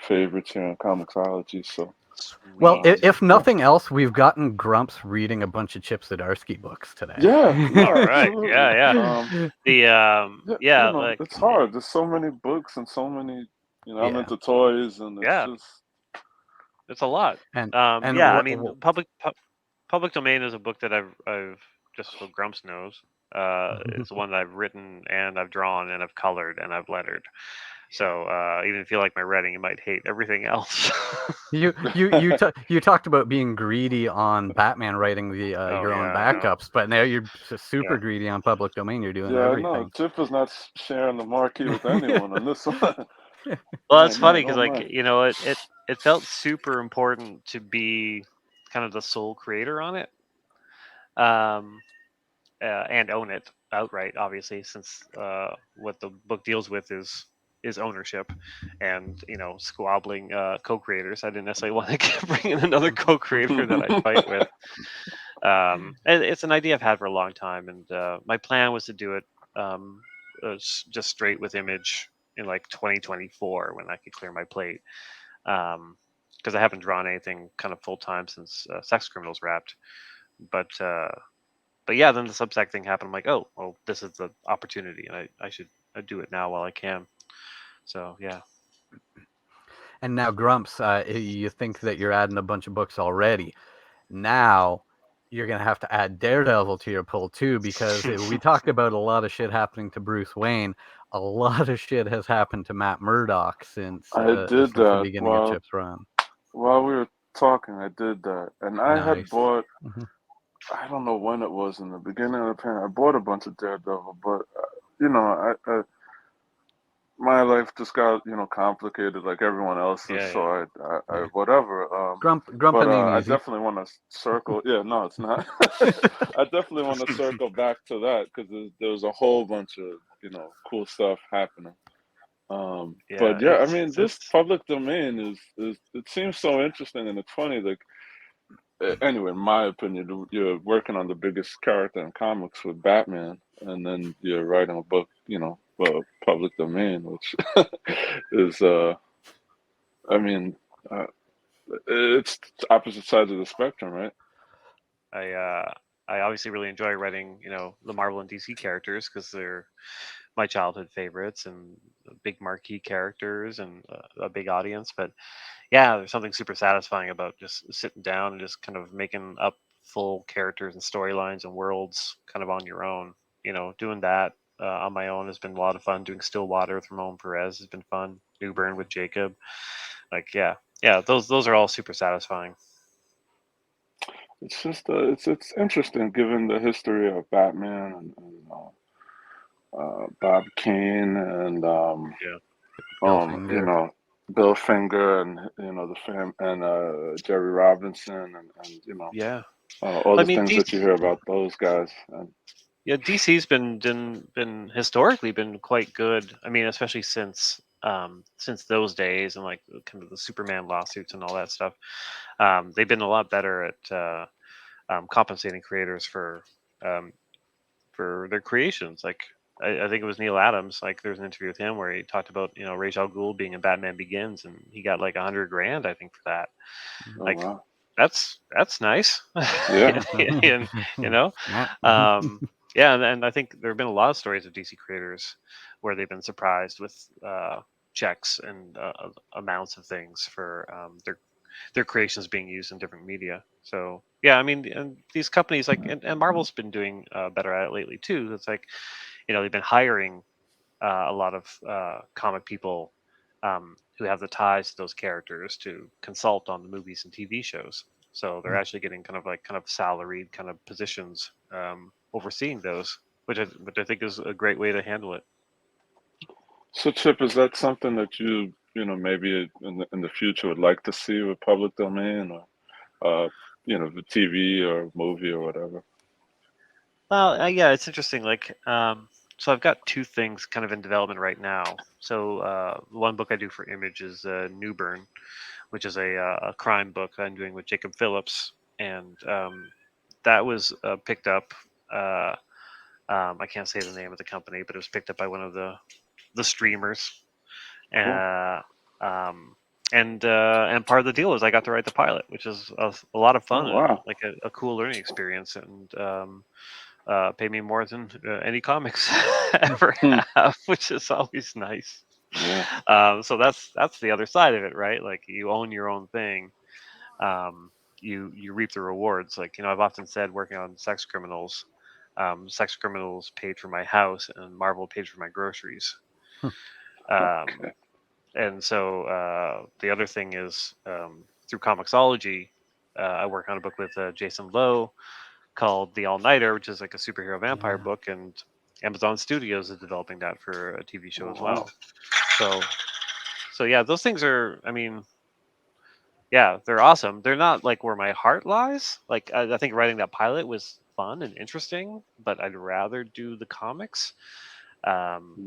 favorites here in Comixology. So, well, if nothing else, we've gotten Grumps reading a bunch of Chip Zdarksy books today. yeah, All right, absolutely. Like it's hard. There's so many books and so many. I'm into toys, and it's a lot. Public Domain is a book that I've just so Grumps knows. It's one that I've written and I've drawn and I've colored and I've lettered. So even if you like my writing, you might hate everything else. You talked about being greedy on Batman writing the your own backups, but now you're super greedy on Public Domain. You're doing everything. No, Chip is not sharing the marquee with anyone on this one. Well, it's funny because it felt super important to be kind of the sole creator on it, and own it outright. Obviously, since what the book deals with is ownership and squabbling co-creators. I didn't necessarily want to bring in another co-creator that I'd fight with. And it's an idea I've had for a long time, and my plan was to do it just straight with Image in like 2024 when I could clear my plate, because I haven't drawn anything kind of full time since Sex Criminals wrapped. But yeah, then the Substack thing happened. I'm like, oh, well, this is the opportunity, and I should do it now while I can. So yeah. And now Grumps, you think that you're adding a bunch of books already. Now you're going to have to add Daredevil to your pull too, because we talked about a lot of shit happening to Bruce Wayne. A lot of shit has happened to Matt Murdock since the beginning of Chip's run. While we were talking, I did that. And I had bought, I don't know when it was in the beginning of the pandemic, I bought a bunch of Daredevil, but, I my life just got complicated like everyone else's, so I whatever. But I definitely want to circle. Yeah, no, it's not. I definitely want to circle back to that because there's a whole bunch of cool stuff happening. But yeah, I mean, this Public Domain is it seems so interesting, and it's funny. Like anyway, in my opinion, you're working on the biggest character in comics with Batman, and then you're writing a book, Public Domain, which is it's opposite sides of the spectrum, right? I obviously really enjoy writing the Marvel and DC characters because they're my childhood favorites and big marquee characters and a big audience. But yeah, there's something super satisfying about just sitting down and just kind of making up full characters and storylines and worlds kind of on your own. Doing that on my own has been a lot of fun. Doing Stillwater with Ramon Perez has been fun. Newburn with Jacob. Like, yeah, those are all super satisfying. It's just it's interesting given the history of Batman and Bob Kane and Yeah. Bill you Finger. know, Bill Finger and the fam and Jerry Robinson and Yeah. all I the mean, things that you hear about those guys. And DC's been historically been quite good. I mean, especially since those days and like kind of the Superman lawsuits and all that stuff. They've been a lot better at compensating creators um, for their creations. Like I think it was Neil Adams. Like there's an interview with him where he talked about Ra's al Ghul being in Batman Begins, and he got like 100 grand I think for that. oh Like wow, that's nice. yeah, and you know, Yeah. um, yeah, and I think there have been a lot of stories of DC creators where they've been surprised with checks and amounts of things for their creations being used in different media. So yeah, I mean, and these companies like and Marvel's been doing better at it lately too. It's like they've been hiring a lot of comic people who have the ties to those characters to consult on the movies and TV shows. So they're actually getting kind of salaried kind of positions overseeing those, which I think is a great way to handle it. So Chip, is that something that maybe in the future would like to see with public domain or the TV or movie or whatever? Well, yeah, it's interesting. Like, so I've got two things kind of in development right now. So one book I do for Image is Newburn, which is a crime book I'm doing with Jacob Phillips, and that was picked up. Uh, I can't say the name of the company, but it was picked up by one of the streamers. Cool. Uh, um, and part of the deal is I got to write the pilot, which is a lot of Oh fun and wow. like a cool learning experience, and paid me more than any comics ever Hmm. have, which is always nice. Yeah. So that's the other side of it, right? Like you own your own thing. Um, you reap the rewards. Like I've often said, working on Sex Criminals paid for my house, and Marvel paid for my groceries. Um, Okay. and so the other thing is through Comixology, I work on a book with Jason Lowe called The All Nighter, which is like a superhero vampire Yeah. book, and Amazon Studios is developing that for a TV show Oh as wow. well. So yeah, those things are. I mean, yeah, they're awesome. They're not like where my heart lies. Like I think writing that pilot was fun and interesting, but I'd rather do the comics. Um,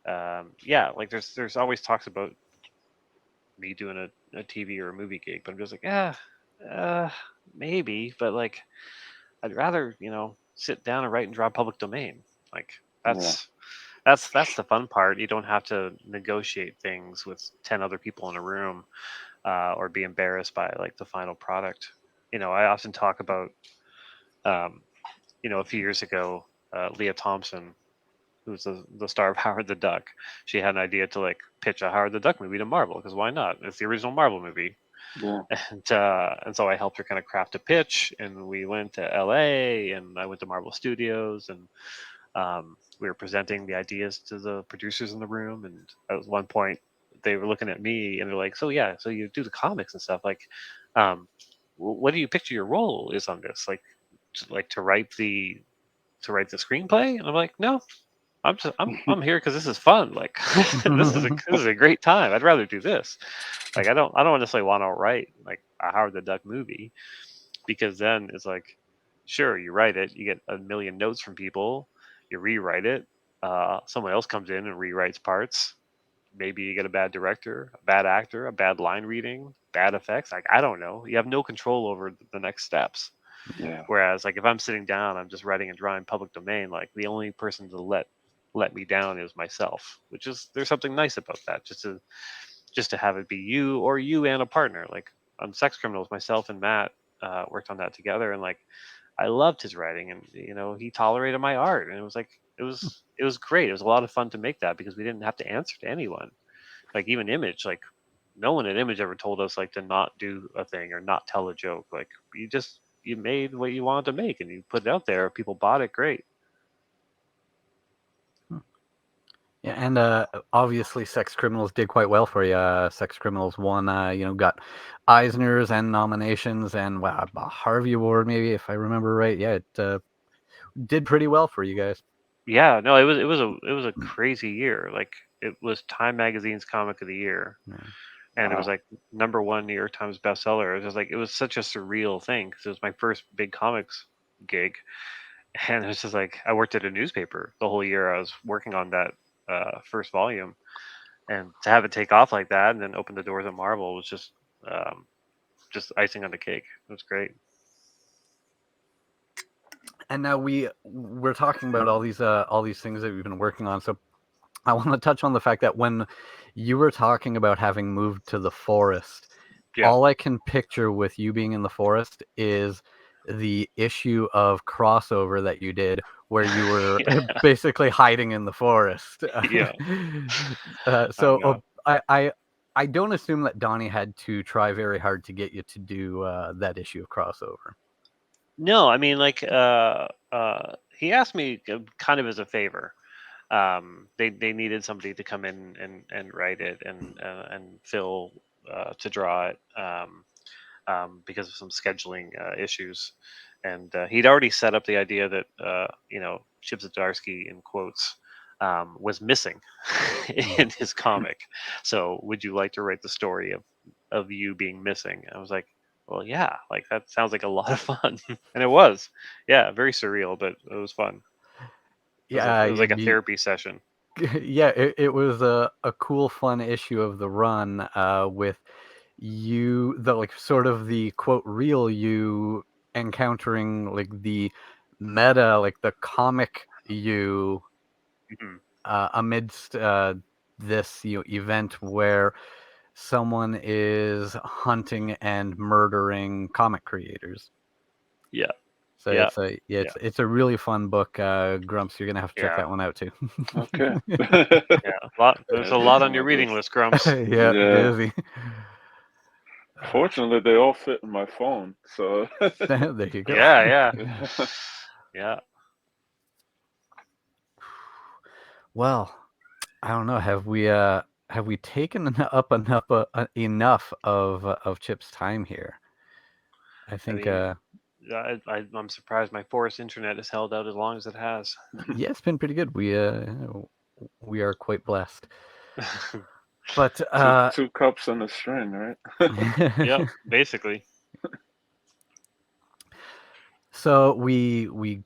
Hmm. yeah, like there's always talks about me doing a TV or a movie gig, but I'm just like, yeah, uh, maybe, but like I'd rather sit down and write and draw public domain. Like Yeah. that's the fun part. You don't have to negotiate things with 10 other people in a room or be embarrassed by like the final product. I often talk about um, a few years ago, Leah Thompson, who's the star of Howard the Duck. She had an idea to like pitch a Howard the Duck movie to Marvel because why not? It's the original Marvel movie. Yeah. And so I helped her kind of craft a pitch, and we went to LA, and I went to Marvel Studios, and we were presenting the ideas to the producers in the room. And at one point, they were looking at me, and they're like, "So yeah, so you do the comics and stuff. Like, um, what do you picture your role is on this? Like, to write the screenplay?" And I'm like, "No, I'm here because this is fun. Like, this is a great time. I'd rather do this. Like, I don't necessarily want to write like a Howard the Duck movie because then it's like, sure, you write it, you get a million notes from people, you rewrite it, someone else comes in and rewrites parts. Maybe you get a bad director, a bad actor, a bad line reading, bad effects. Like, I don't know. You have no control over the next steps. Yeah. Whereas, like, if I'm sitting down, I'm just writing and drawing public domain. Like, the only person to let me down is myself, which is there's something nice about that. Just to have it be you and a partner. Like on Sex Criminals, myself and Matt worked on that together, and like I loved his writing, and he tolerated my art, and it was like it was great. It was a lot of fun to make that because we didn't have to answer to anyone. Like even Image, like no one at Image ever told us like to not do a thing or not tell a joke. Like you made what you wanted to make and you put it out there. People bought it. Great. Yeah, and obviously, Sex Criminals did quite well for you. Sex Criminals won, got Eisners and nominations, and wow, a Harvey Award, maybe if I remember right. Yeah, it did pretty well for you guys. Yeah, no, it was a crazy year. Like it was Time Magazine's Comic of the Year, Yeah. and it was Wow. like #1 New York Times bestseller. It was just like it was such a surreal thing because it was my first big comics gig, and it was just like I worked at a newspaper the whole year. I was working on that first volume, and to have it take off like that and then open the doors at Marvel was just icing on the cake. It was great. And now we're talking about all these things that we've been working on. So I want to touch on the fact that when you were talking about having moved to the forest, Yeah. all I can picture with you being in the forest is the issue of crossover that you did where you were basically hiding in the forest. Yeah. So I don't assume that Donnie had to try very hard to get you to do that issue of crossover. No, I mean, like, he asked me kind of as a favor. They needed somebody to come in and write it and Phil to draw it because of some scheduling issues, and he'd already set up the idea that Chip Zdarksy in quotes was missing in his comic. So, would you like to write the story of you being missing? I was like, well, yeah, like that sounds like a lot of fun, and it was, yeah, very surreal, but it was fun. It was like a therapy session. Yeah, it was a cool, fun issue of the run with you, like sort of the quote real you encountering like the meta, like the comic you Mhm. amidst this event where someone is hunting and murdering comic creators. Yeah. So Yeah. it's a really fun book. Grumps, you're gonna have to check Yeah. that one out too. Okay. Yeah. There's a lot on your reading list, Grumps. Yeah, busy. Fortunately, they all fit in my phone, so There you go. Yeah. Yeah. Well, I don't know. Have we taken up enough of Chip's time here? I I think mean, I'm surprised my forest internet has held out as long as it has. yeah, it's been pretty good. We are quite blessed. But two cups and a string, right? Yep, basically. So we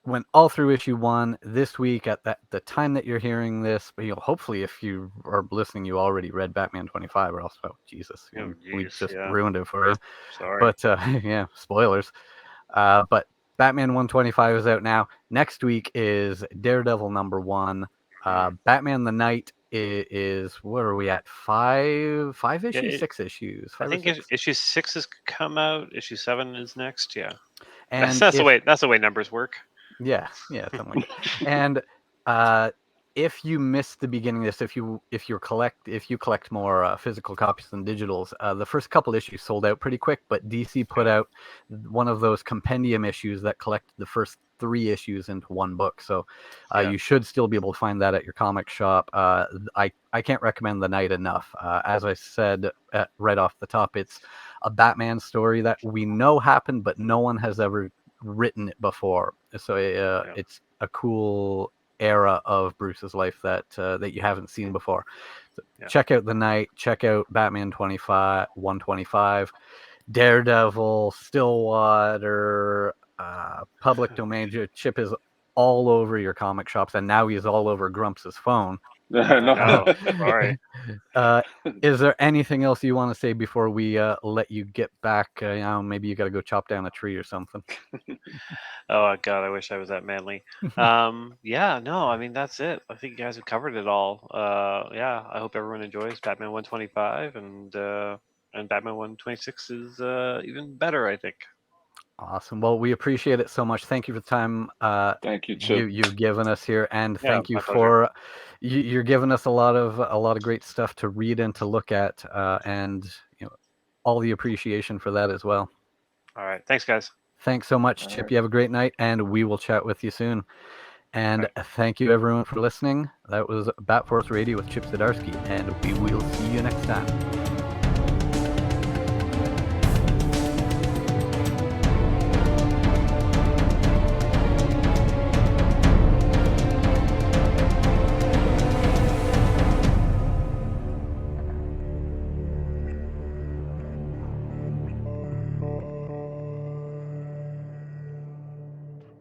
went all through issue 1 this week at the time that you're hearing this. But hopefully, if you are listening, you already read Batman 25, or else, oh Jesus, Oh, we geez, just yeah. ruined it for you. Sorry. But yeah, spoilers. But Batman 125 is out now. Next week is Daredevil #1. Batman the Knight is what are we at? Five issues, 6 issues. I think issue 6 has come out. Issue 7 is next. Yeah, And that's the way numbers work. Yeah, something like that. And if you missed the beginning of this, if you collect more physical copies than digitals, the first couple issues sold out pretty quick. But DC put out one of those compendium issues that collected the first 3 issues into one book. So you should still be able to find that at your comic shop. I can't recommend The Night enough. As I said right off the top, it's a Batman story that we know happened, but no one has ever written it before. So it's a cool era of Bruce's life that you haven't seen before. So check out The Night, check out Batman 125, Daredevil, Stillwater, public domain. Chip is all over your comic shops, and now he's all over Grumps's phone. No. Sorry. Is there anything else you want to say before we let you get back? Maybe you got to go chop down a tree or something. Oh God, I wish I was that manly. Yeah, no, I mean that's it. I think you guys have covered it all. Yeah, I hope everyone enjoys Batman 125 and Batman 126 is even better, I think. Awesome. Well, we appreciate it so much. Thank you for the time Thank you, Chip. you've given us here, and thank you my for you're giving us a lot of great stuff to read and to look at, and all the appreciation for that as well. All right, thanks, guys. Thanks so much, Chip. You have a great night, and we will chat with you soon. And thank you, everyone, for listening. That was Bat Force Radio with Chip Zdarksy, and we will see you next time.